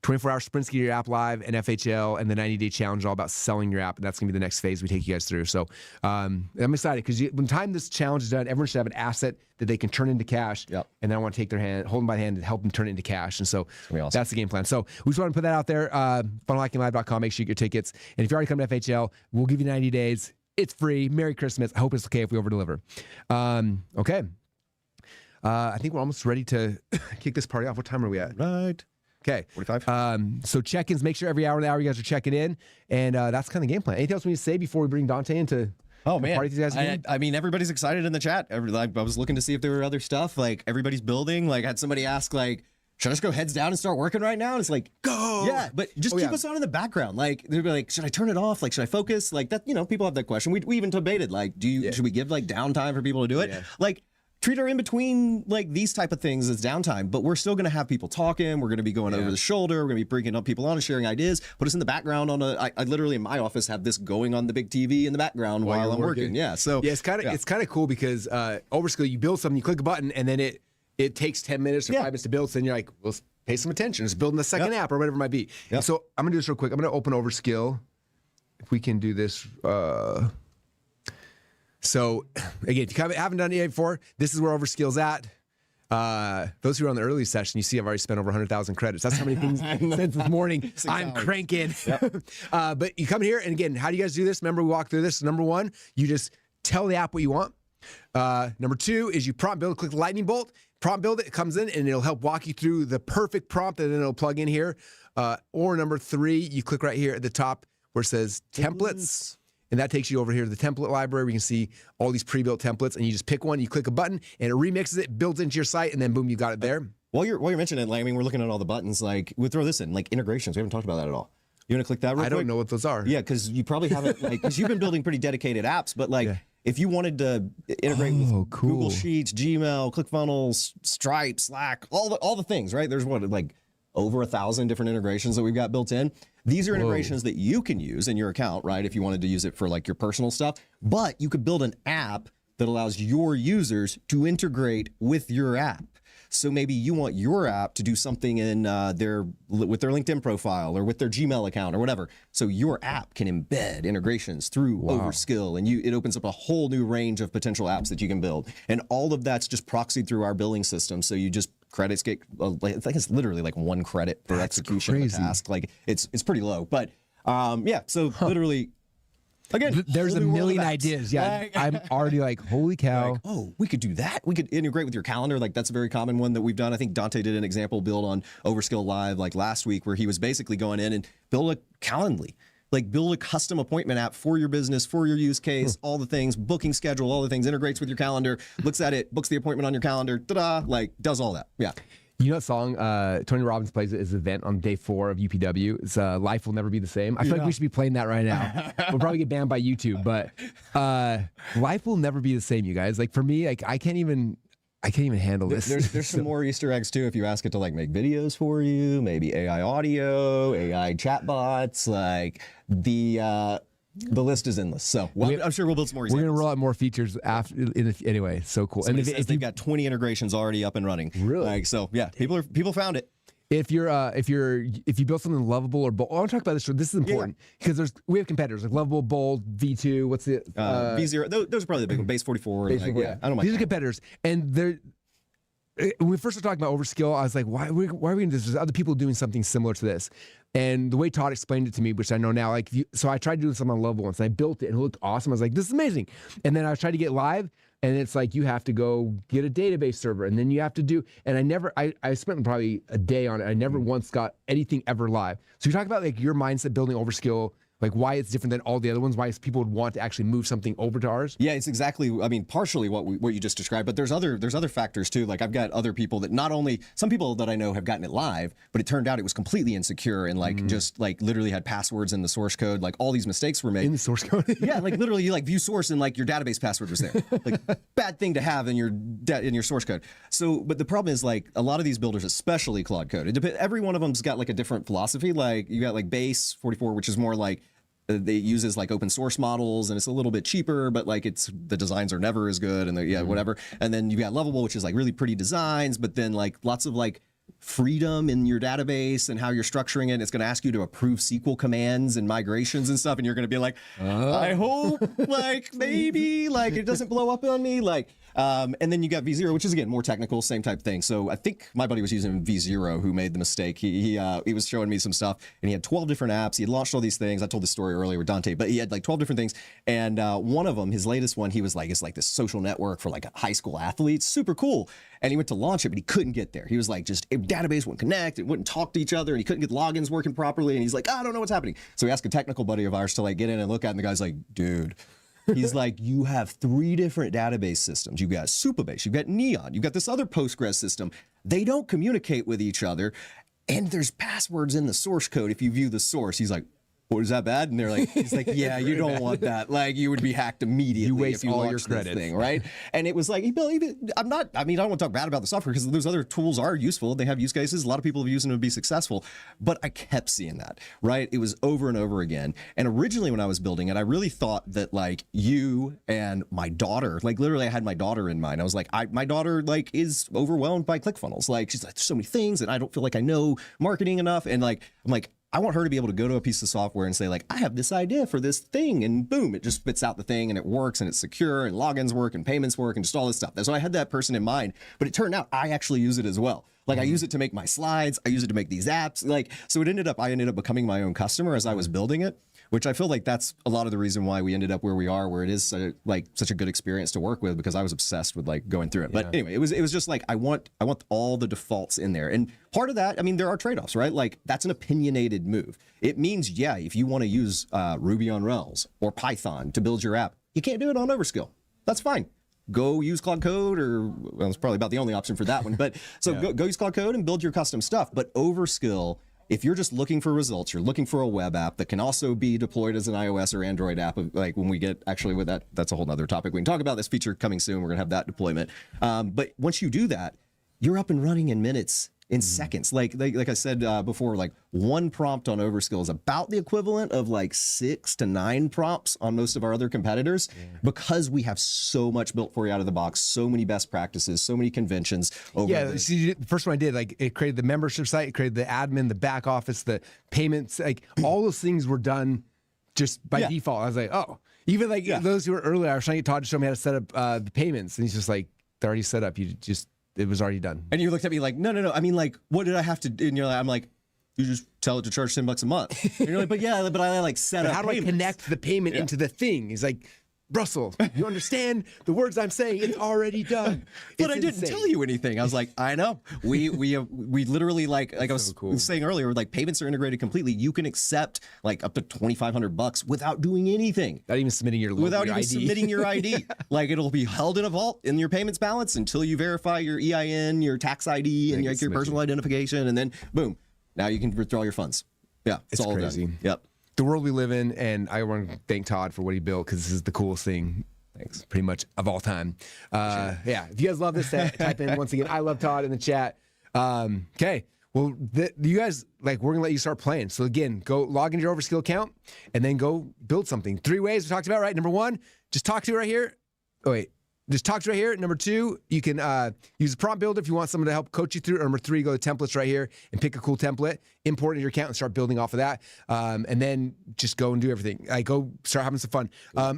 S1: 24-hour sprints to get your app live, and FHL, and the 90-day challenge all about selling your app. And that's going to be the next phase we take you guys through. So I'm excited because when time this challenge is done, everyone should have an asset that they can turn into cash.
S2: Yep.
S1: And then I want to take their hand, hold them by the hand, and help them turn it into cash. And so
S2: awesome.
S1: That's the game plan. So we just want to put that out there. Funnelhackinglive.com. Make sure you get your tickets. And if you already come to FHL, we'll give you 90 days. It's free. Merry Christmas. I hope it's okay if we over-deliver. Okay. I think we're almost ready to kick this party off. What time are we at?
S2: Right.
S1: Okay.
S2: 45.
S1: So check-ins, make sure every hour you guys are checking in. And that's kind of the game plan. Anything else we need to say before we bring Dante into
S2: the
S1: party that you guys are doing?
S2: I mean, everybody's excited in the chat. I was looking to see if there were other stuff. Like, everybody's building. Like, I had somebody ask, like, should I just go heads down and start working right now? And it's like,
S1: go!
S2: Yeah, but just keep us on in the background. Like, they'd be like, should I turn it off? Like, should I focus? Like, that, people have that question. We even debated, like, should we give, like, downtime for people to do it? Yeah. Like, treat our in between like these type of things as downtime, but we're still going to have people talking. We're going to be going over the shoulder. We're going to be bringing up people on and sharing ideas. Put us in the background on I literally in my office have this going on the big TV in the background while I'm working. Yeah. So
S1: yeah, it's kind of cool because Overskill, you build something, you click a button, and then it takes 10 minutes or 5 minutes to build. So then you're like, well, pay some attention. It's building the second app or whatever it might be. Yep. So I'm going to do this real quick. I'm going to open Overskill. If we can do this. So again, if you haven't done it yet before, this is where Overskill's at. Those who are on the early session, you see I've already spent over 100,000 credits. That's how many things since this morning. I'm cranking. Yep. But you come here, and again, how do you guys do this? Remember, we walked through this. Number 1, you just tell the app what you want. Number 2 is you prompt build, click the lightning bolt, prompt build it comes in, and it'll help walk you through the perfect prompt, and then it'll plug in here. Or number 3, you click right here at the top where it says templates. And that takes you over here to the template library. We can see all these pre-built templates, and you just pick one, you click a button, and it remixes it, builds into your site, and then boom, you got it there.
S2: While you're mentioning it, like, I mean, we're looking at all the buttons. Like, we'll throw this in, like integrations. We haven't talked about that at all. You want to click that real
S1: I
S2: quick?
S1: don't know what those are.
S2: Yeah, because you probably haven't, like, because you've been building pretty dedicated apps, but like, if you wanted to integrate with Google Sheets, Gmail, ClickFunnels, Stripe, Slack, all the things, right? There's like over 1,000 different integrations that we've got built in. These are integrations that you can use in your account, right? If you wanted to use it for like your personal stuff, but you could build an app that allows your users to integrate with your app. So maybe you want your app to do something in with their LinkedIn profile or with their Gmail account or whatever. So your app can embed integrations through Overskill, and it opens up a whole new range of potential apps that you can build. And all of that's just proxied through our billing system. So you just credits get, I think it's literally like 1 credit per execution of a task. Like it's pretty low, but so literally. Again,
S1: there's a million ideas. Yeah, I'm already like, holy cow.
S2: Like, oh, we could do that. We could integrate with your calendar. Like that's a very common one that we've done. I think Dante did an example build on Overskill Live like last week where he was basically going in and build a Calendly. Like build a custom appointment app for your business, for your use case, all the things, booking schedule, all the things, integrates with your calendar, looks at it, books the appointment on your calendar, ta-da, like does all that. Yeah.
S1: You know that song Tony Robbins plays at his event on day 4 of UPW? It's Life Will Never Be the Same. I feel like we should be playing that right now. We'll probably get banned by YouTube, but life will never be the same, you guys. Like for me, like I can't even handle this.
S2: There's some more Easter eggs too if you ask it to like make videos for you, maybe AI audio, AI chatbots, like the list is endless. So I'm sure we'll build some more examples.
S1: We're going to roll out more features after. Anyway, so cool.
S2: And if they've got 20 integrations already up and running.
S1: Really?
S2: Like, so yeah, people found it.
S1: If you build something lovable or bold, I want to talk about this. This is important because we have competitors like Lovable, Bold, V2. What's the
S2: V0? Those are probably the big ones. Base 44.
S1: Base 44.
S2: I don't mind.
S1: These are competitors, and they're. When we first started talking about Overskill, I was like, why are we going to do this? There's other people doing something similar to this. And the way Todd explained it to me, which I know now, like, so I tried to do something on Lovable once, and I built it, and it looked awesome. I was like, this is amazing. And then I tried to get live, and it's like, you have to go get a database server, and then you have to do, and I spent probably a day on it. I never once got anything ever live. So you talk about like your mindset building Overskill, like why it's different than all the other ones, why people would want to actually move something over to ours?
S2: Yeah, it's exactly, I mean, partially what you just described, but there's other factors too. Like I've got other people that not only, some people that I know have gotten it live, but it turned out it was completely insecure and like just like literally had passwords in the source code, like all these mistakes were made.
S1: In the source code?
S2: Yeah, like literally you like view source and like your database password was there. Like bad thing to have in your source code. So, but the problem is like a lot of these builders, especially Claude Code, every one of them's got like a different philosophy. Like you got like Base 44, which is more like, they uses like open source models and it's a little bit cheaper, but like the designs are never as good and whatever. And then you got Lovable, which is like really pretty designs, but then like lots of like freedom in your database and how you're structuring it. It's going to ask you to approve SQL commands and migrations and stuff. And you're going to be like, I hope like maybe like it doesn't blow up on me. Like, and then you got V0, which is again more technical, same type thing. So I think my buddy was using V0 who made the mistake. He was showing me some stuff and he had 12 different apps. He had launched all these things. I told this story earlier with Dante, but he had like 12 different things. And one of them, his latest one, he was like, it's like this social network for like high school athletes, super cool. And he went to launch it, but he couldn't get there. He was like, database wouldn't connect, it wouldn't talk to each other, and he couldn't get logins working properly. And he's like, I don't know what's happening. So he asked a technical buddy of ours to like get in and look at it, and the guy's like, dude. He's like, you have 3 different database systems. You've got Supabase, you've got Neon, you've got this other Postgres system. They don't communicate with each other, and there's passwords in the source code if you view the source. He's like, what, is that bad? And they're like, he's like, yeah, you don't want that. Like, you would be hacked immediately.
S1: You waste
S2: if you
S1: all your
S2: launch
S1: credits.
S2: this thing, right? And it was like, I don't want to talk bad about the software because those other tools are useful. They have use cases. A lot of people have used them to be successful. But I kept seeing that, right? It was over and over again. And originally when I was building it, I really thought that like you and my daughter, like literally I had my daughter in mind. I was like, my daughter like is overwhelmed by ClickFunnels. Like she's like, there's so many things and I don't feel like I know marketing enough. And like, I'm like, I want her to be able to go to a piece of software and say like, I have this idea for this thing, and boom, it just spits out the thing and it works and it's secure and logins work and payments work and just all this stuff. So I had that person in mind, but it turned out I actually use it as well. Like I use it to make my slides. I use it to make these apps. Like, so I ended up becoming my own customer as I was building it, which I feel like that's a lot of the reason why we ended up where we are, where it is such a good experience to work with, because I was obsessed with like going through it. But anyway, it was just like, I want all the defaults in there. And part of that, I mean, there are trade-offs, right? Like that's an opinionated move. It means, yeah, if you want to use Ruby on Rails or Python to build your app, you can't do it on Overskill. That's fine. Go use Claude Code, or well, it's probably about the only option for that one. But so go use Claude Code and build your custom stuff. But Overskill if you're just looking for results, you're looking for a web app that can also be deployed as an iOS or Android app, like when we get actually with that's a whole nother topic. We can talk about this feature coming soon. We're going to have that deployment. But once you do that, you're up and running in minutes, in seconds. Like I said before, like one prompt on Overskill is about the equivalent of like 6 to 9 prompts on most of our other competitors, because we have so much built for you out of the box, so many best practices, so many conventions.
S1: See, the first one I did, like it created the membership site, it created the admin, the back office, the payments, like all those things were done just by default. I was like, oh, even like those who were earlier, I was trying to get Todd to show me how to set up the payments, and he's just like, they're already set up. It was already done.
S2: And you looked at me like, no. I mean, like, what did I have to do? And you're like, I'm like, you just tell it to charge $10 a month. And you're like, but I like set up.
S1: How do I connect the payment into the thing? He's like, Russell, you understand the words I'm saying? It's already done.
S2: But I didn't tell you anything. I was like, I know. We literally like I was saying earlier, like payments are integrated completely. You can accept like up to $2,500 without doing anything.
S1: Not even submitting your ID.
S2: Submitting your ID. Like it'll be held in a vault in your payments balance until you verify your EIN, your tax ID, and your personal identification, and then boom, now you can withdraw your funds. Yeah, it's all
S1: crazy.
S2: done. Yep.
S1: The world we live in, and I want to thank Todd for what he built, because this is the coolest thing, pretty much of all time. Yeah, if you guys love this, type in once again, I love Todd in the chat. Okay, well, you guys, like, we're gonna let you start playing. So again, go log into your Overskill account and then go build something. 3 ways we talked about, right? Number 1, just talk to it right here. Oh wait. Just talk to right here. Number 2, you can use a prompt builder if you want someone to help coach you through. Or number 3, go to templates right here and pick a cool template, import it in your account, and start building off of that. And then just go and do everything. Go start having some fun.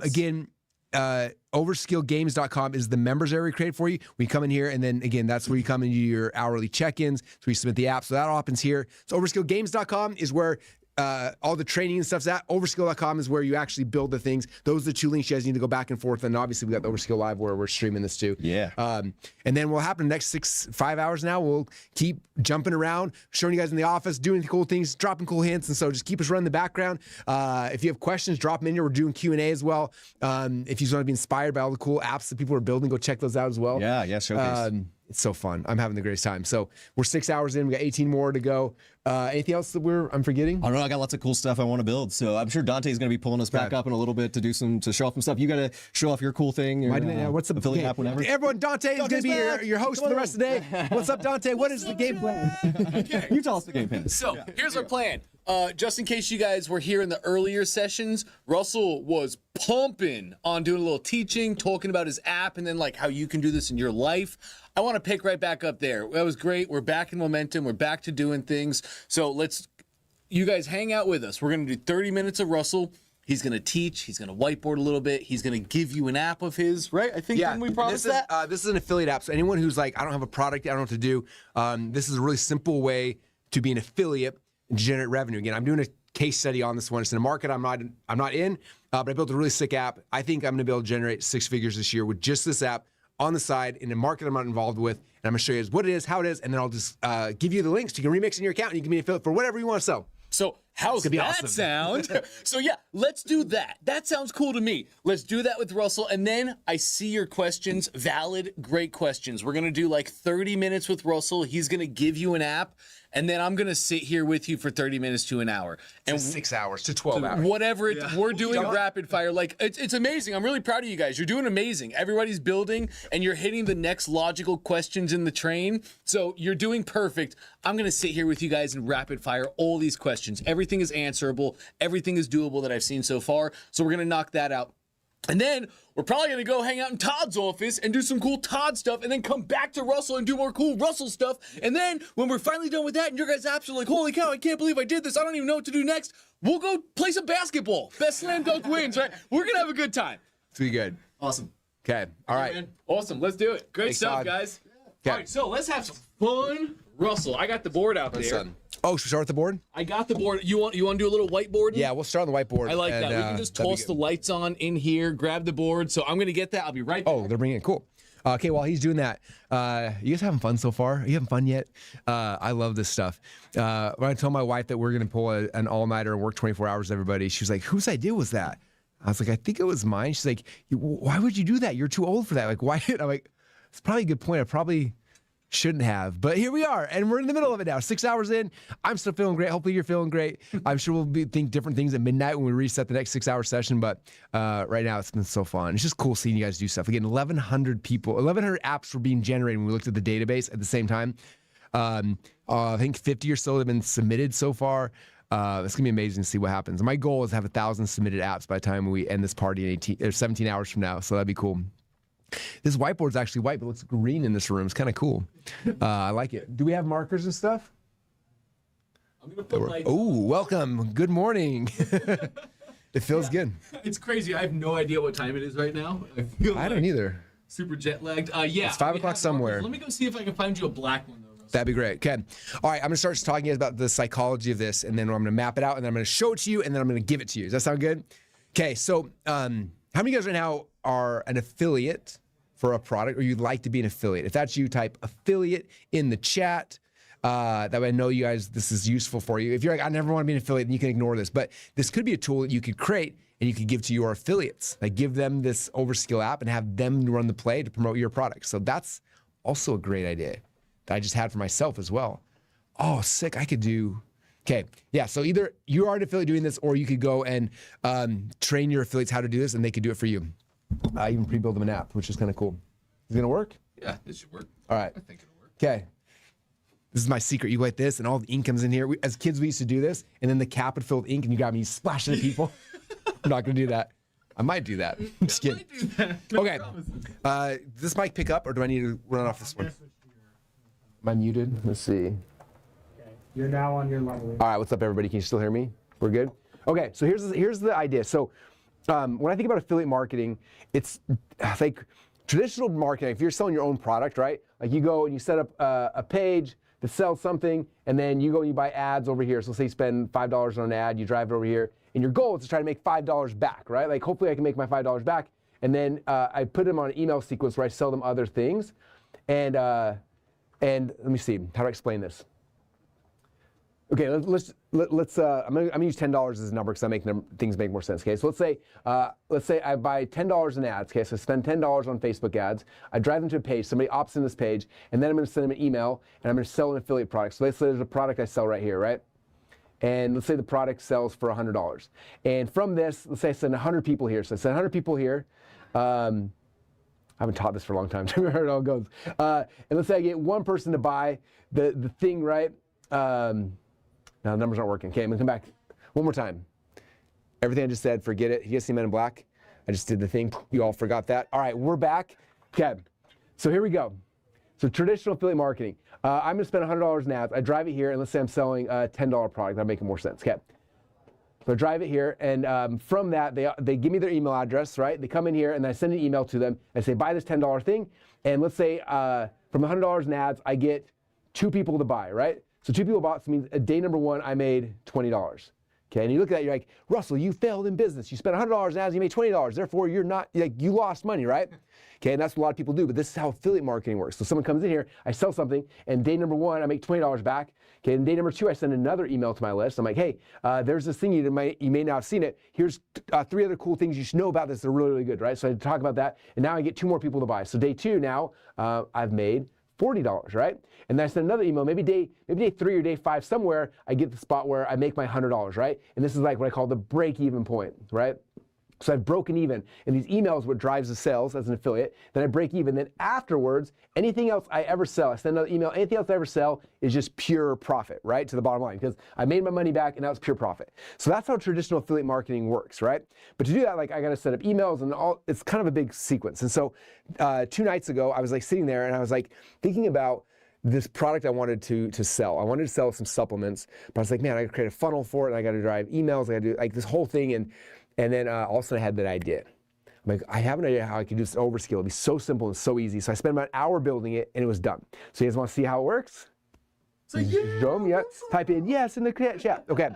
S1: Again, overskillgames.com is the members area we created for you. We come in here, and then again, that's where you come and do your hourly check-ins. So we submit the app. So that all happens here. So overskillgames.com is where all the training and stuff's at. Overskill.com is where you actually build the things. Those are the 2 links you guys need to go back and forth. And obviously we got the Overskill Live where we're streaming this too.
S2: Yeah.
S1: And then what will happen the next 5 hours now, we'll keep jumping around, showing you guys in the office, doing cool things, dropping cool hints. And so just keep us running the background. If you have questions, drop them in here. We're doing Q&A as well. If you just want to be inspired by all the cool apps that people are building, go check those out as well.
S2: Yeah, showcase.
S1: It's so fun. I'm having the greatest time. So we're 6 hours in. We got 18 more to go. Anything else that I'm forgetting?
S2: I don't know. I got lots of cool stuff I want to build. So I'm sure Dante's going to be pulling us back up in a little bit to show off some stuff. You got to show off your cool thing. Your,
S1: what's the
S2: affiliate app? Whenever.
S1: Everyone, Dante is going to be your host for the rest of the day. What's up, Dante? What is the game plan?
S5: Okay.
S2: You tell us the game plan.
S5: So here's our plan. Just in case you guys were here in the earlier sessions, Russell was pumping on doing a little teaching, talking about his app, and then like how you can do this in your life. I want to pick right back up there. That was great. We're back in momentum. We're back to doing things. So you guys hang out with us. We're going to do 30 minutes of Russell. He's going to teach. He's going to whiteboard a little bit. He's going to give you an app of his, right? I think didn't we promise that?
S1: This is an affiliate app. So anyone who's like, I don't have a product, I don't know what to do. This is a really simple way to be an affiliate and generate revenue. Again, I'm doing a case study on this one. It's in a market I'm not in, but I built a really sick app. I think I'm going to be able to generate 6 figures this year with just this app on the side in a market I'm not involved with. And I'm going to show you what it is, how it is, and then I'll just give you the links. You can remix in your account and you can be an affiliate for whatever you want to sell.
S5: So how's that
S1: awesome.
S5: sound? So yeah, let's do that. That sounds cool to me. Let's do that with Russell. And then I see your questions, valid, great questions. We're going to do like 30 minutes with Russell. He's going to give you an app. And then I'm going to sit here with you for 30 minutes to an hour. And
S1: 6 hours to 12 hours.
S5: Whatever we're doing rapid fire. Like it's amazing. I'm really proud of you guys. You're doing amazing. Everybody's building and you're hitting the next logical questions in the train. So you're doing perfect. I'm going to sit here with you guys and rapid fire all these questions. Everything is answerable. Everything is doable that I've seen so far. So we're going to knock that out. And then we're probably going to go hang out in Todd's office and do some cool Todd stuff and then come back to Russell and do more cool Russell stuff. And then when we're finally done with that and your guys' apps are like, holy cow, I can't believe I did this. I don't even know what to do next. We'll go play some basketball. Best slam dunk wins, right? We're going to have a good time.
S1: It's going to be good.
S2: Awesome.
S1: Okay. All right.
S5: Man. Awesome. Let's do it. Great
S1: Thanks,
S5: stuff,
S1: Todd.
S5: guys.
S1: Okay.
S5: All right, so let's have some fun. Russell, I got the board out there.
S1: Oh, should we start with the board?
S5: I got the board. You want to do a little whiteboarding?
S1: Yeah, we'll start on the whiteboard.
S5: I like that. We can just toss the lights on in here, grab the board. So I'm going to get that. I'll be right back.
S1: Oh, they're bringing it. Cool. Okay, while he's doing that, you guys having fun so far? Are you having fun yet? I love this stuff. When I told my wife that we're going to pull an all-nighter and work 24 hours with everybody, she was like, whose idea was that? I was like, I think it was mine. She's like, why would you do that? You're too old for that. Like, why? I'm like, it's probably a good point. I probably shouldn't have. But here we are, and we're in the middle of it now. 6 hours in, I'm still feeling great. Hopefully you're feeling great. I'm sure we'll think different things at midnight when we reset the next 6 hour session. But right now it's been so fun. It's just cool seeing you guys do stuff. Again, 1,100 people, 1,100 apps were being generated when we looked at the database at the same time. I think 50 or so have been submitted so far. It's gonna be amazing to see what happens. My goal is to have 1,000 submitted apps by the time we end this party in 18 or 17 hours from now. So that'd be cool. This whiteboard's actually white, but it looks green in this room. It's kind of cool. I like it. Do we have markers and stuff?
S5: I'm gonna put lights.
S1: Oh, welcome. Good morning. It feels good.
S5: It's crazy. I have no idea what time it is right now.
S1: I don't either.
S5: Super jet lagged. Yeah.
S1: It's 5
S5: we
S1: o'clock
S5: have
S1: somewhere.
S5: markers. Let me go see if I can find you a black one though. Russell.
S1: That'd be great. Okay. All right. I'm going to start talking to you about the psychology of this, and then I'm going to map it out, and then I'm going to show it to you, and then I'm going to give it to you. Does that sound good? Okay. So, how many of you guys right now are an affiliate for a product, or you'd like to be an affiliate? If that's you, type affiliate in the chat. That way I know you guys, this is useful for you. If you're like, I never want to be an affiliate, then you can ignore this. But this could be a tool that you could create and you could give to your affiliates. Like give them this Overskill app and have them run the play to promote your product. So that's also a great idea that I just had for myself as well. Oh, sick. I could do, okay. Yeah. So either you are an affiliate doing this, or you could go and train your affiliates how to do this and they could do it for you. Even pre-build them an app, which is kind of cool. Is it gonna work?
S5: Yeah, this should work.
S1: All right.
S5: I think it'll work.
S1: Okay. This is my secret. You go like this, and all the ink comes in here. As kids, we used to do this, and then the cap would fill with ink, and you got me splashing at people. I'm not going to do that. I might do that. I'm just kidding.
S5: I might do that. No
S1: Okay.
S5: promises.
S1: Does this mic pick up, or do I need to run off this one? Am I muted? Let's see.
S6: Okay. You're now on your level.
S1: All right, what's up, everybody? Can you still hear me? We're good? Okay, so here's the idea. So when I think about affiliate marketing, it's like traditional marketing. If you're selling your own product, right? Like you go and you set up a page to sell something, and then you go and you buy ads over here. So say you spend $5 on an ad, you drive it over here, and your goal is to try to make $5 back, right? Like hopefully I can make my $5 back, and then I put them on an email sequence where I sell them other things, and let me see, how do I explain this? Okay, let's I'm gonna use $10 as a number because I make things make more sense. Okay, so let's say I buy $10 in ads. Okay, so I spend $10 on Facebook ads. I drive them to a page. Somebody opts in this page, and then I'm going to send them an email, and I'm going to sell an affiliate product. So let's say there's a product I sell right here, right? And let's say the product sells for $100. And from this, let's say I send 100 people here. So I send 100 people here. I haven't taught this for a long time. I haven't heard how it goes. And let's say I get one person to buy the thing, right? Now the numbers aren't working. Okay, I'm gonna come back one more time. Everything I just said, forget it. You guys see Men in Black? I just did the thing. You all forgot that. All right, we're back. Okay, so here we go. So traditional affiliate marketing. I'm gonna spend $100 in ads. I drive it here, and let's say I'm selling a $10 product. That'll make more sense. Okay. So I drive it here, and from that, they give me their email address, right? They come in here, and I send an email to them. I say, buy this $10 thing, and let's say from $100 in ads, I get 2 people to buy, right? So 2 people bought, so means day number 1, I made $20. Okay, and you look at that, you're like, Russell, you failed in business. You spent $100 in ads, you made $20. Therefore, you're not, like, you lost money, right? Okay, and that's what a lot of people do, but this is how affiliate marketing works. So someone comes in here, I sell something, and day number 1, I make $20 back. Okay, and day number 2, I send another email to my list. I'm like, hey, there's this thing you may not have seen it. Here's 3 other cool things you should know about this. They're really, really good, right? So I talk about that, and now I get 2 more people to buy. So day 2 now, I've made $40, right? And then I send another email, maybe day 3 or day 5, somewhere I get the spot where I make my $100, right? And this is like what I call the break-even point, right? So I've broken even, and these emails what drives the sales as an affiliate. Then I break even. Then afterwards, anything else I ever sell, I send another email. Anything else I ever sell is just pure profit, right, to the bottom line, because I made my money back, and now it's pure profit. So that's how traditional affiliate marketing works, right? But to do that, like I got to set up emails and all. It's kind of a big sequence. And so 2 nights ago, I was like sitting there, and I was like thinking about this product I wanted to sell. I wanted to sell some supplements, but I was like, man, I got to create a funnel for it, and I got to drive emails, I got to do like this whole thing, and then all of a sudden I had that idea. I'm like, I have an idea how I can do this Overskill. It'd be so simple and so easy. So I spent about an hour building it, and it was done. So you guys want to see how it works?
S5: So yeah,
S1: Show them, yeah. Type in yes in the chat. Okay.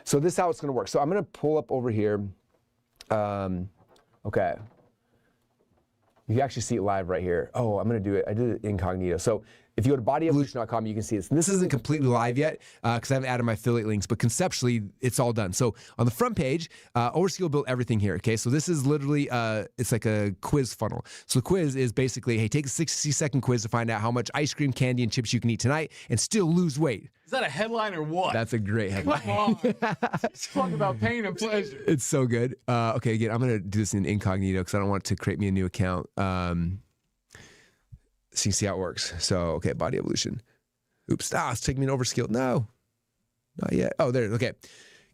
S1: So this is how it's going to work. So I'm going to pull up over here. Okay. You can actually see it live right here. Oh, I'm going to do it. I did it incognito. So If you go to bodyevolution.com, you can see this. And this isn't completely live yet because I haven't added my affiliate links, but conceptually, it's all done. So on the front page, Overskill built everything here, okay? So this is literally, it's like a quiz funnel. So the quiz is basically, hey, take a 60-second quiz to find out how much ice cream, candy, and chips you can eat tonight and still lose weight.
S5: Is that a headline or what?
S1: That's a great headline.
S5: Come on. It's talk about pain and pleasure.
S1: It's so good. Okay, again, I'm going to do this in incognito because I don't want it to create me a new account. So you can see how it works. So, okay, body evolution. Oops, it's taking me an Overskill. No, not yet. Oh, there, okay.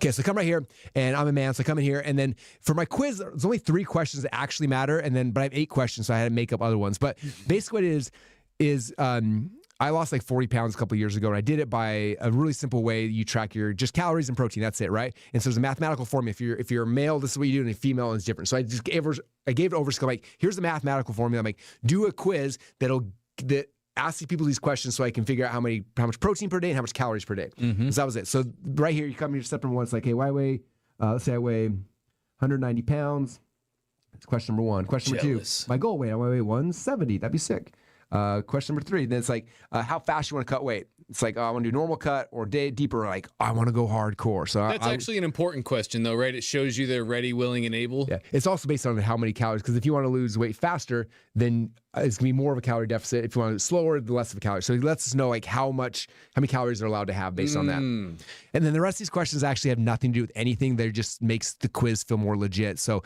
S1: Okay, so come right here, and I'm a man, so I come in here, and then for my quiz, there's only 3 questions that actually matter, but I have 8 questions, so I had to make up other ones. But basically what it is I lost like 40 pounds a couple of years ago, and I did it by a really simple way. You track your just calories and protein. That's it, right? And so there's a mathematical formula. If you're a male, this is what you do, and a female is different. So I gave it Overskill. Like, here's the mathematical formula. I'm like, do a quiz that asks these people these questions so I can figure out how much protein per day and how much calories per day. So that was it. So right here, you come here, step number 1. It's like, hey, why weigh? Let's say I weigh 190 pounds. That's question number 1. Question number 2, my goal weight. I want to weigh 170. That'd be sick. Question number 3, then it's like, how fast you want to cut weight. It's like, I want to do normal cut or deeper, or like, I want to go hardcore. So
S5: that's actually an important question, though, right? It shows you they're ready, willing, and able.
S1: Yeah, it's also based on how many calories, because if you want to lose weight faster, then it's gonna be more of a calorie deficit. If you want to slower, the less of a calorie. So it lets us know like how many calories they're allowed to have based on that. And then the rest of these questions actually have nothing to do with anything. They just makes the quiz feel more legit. So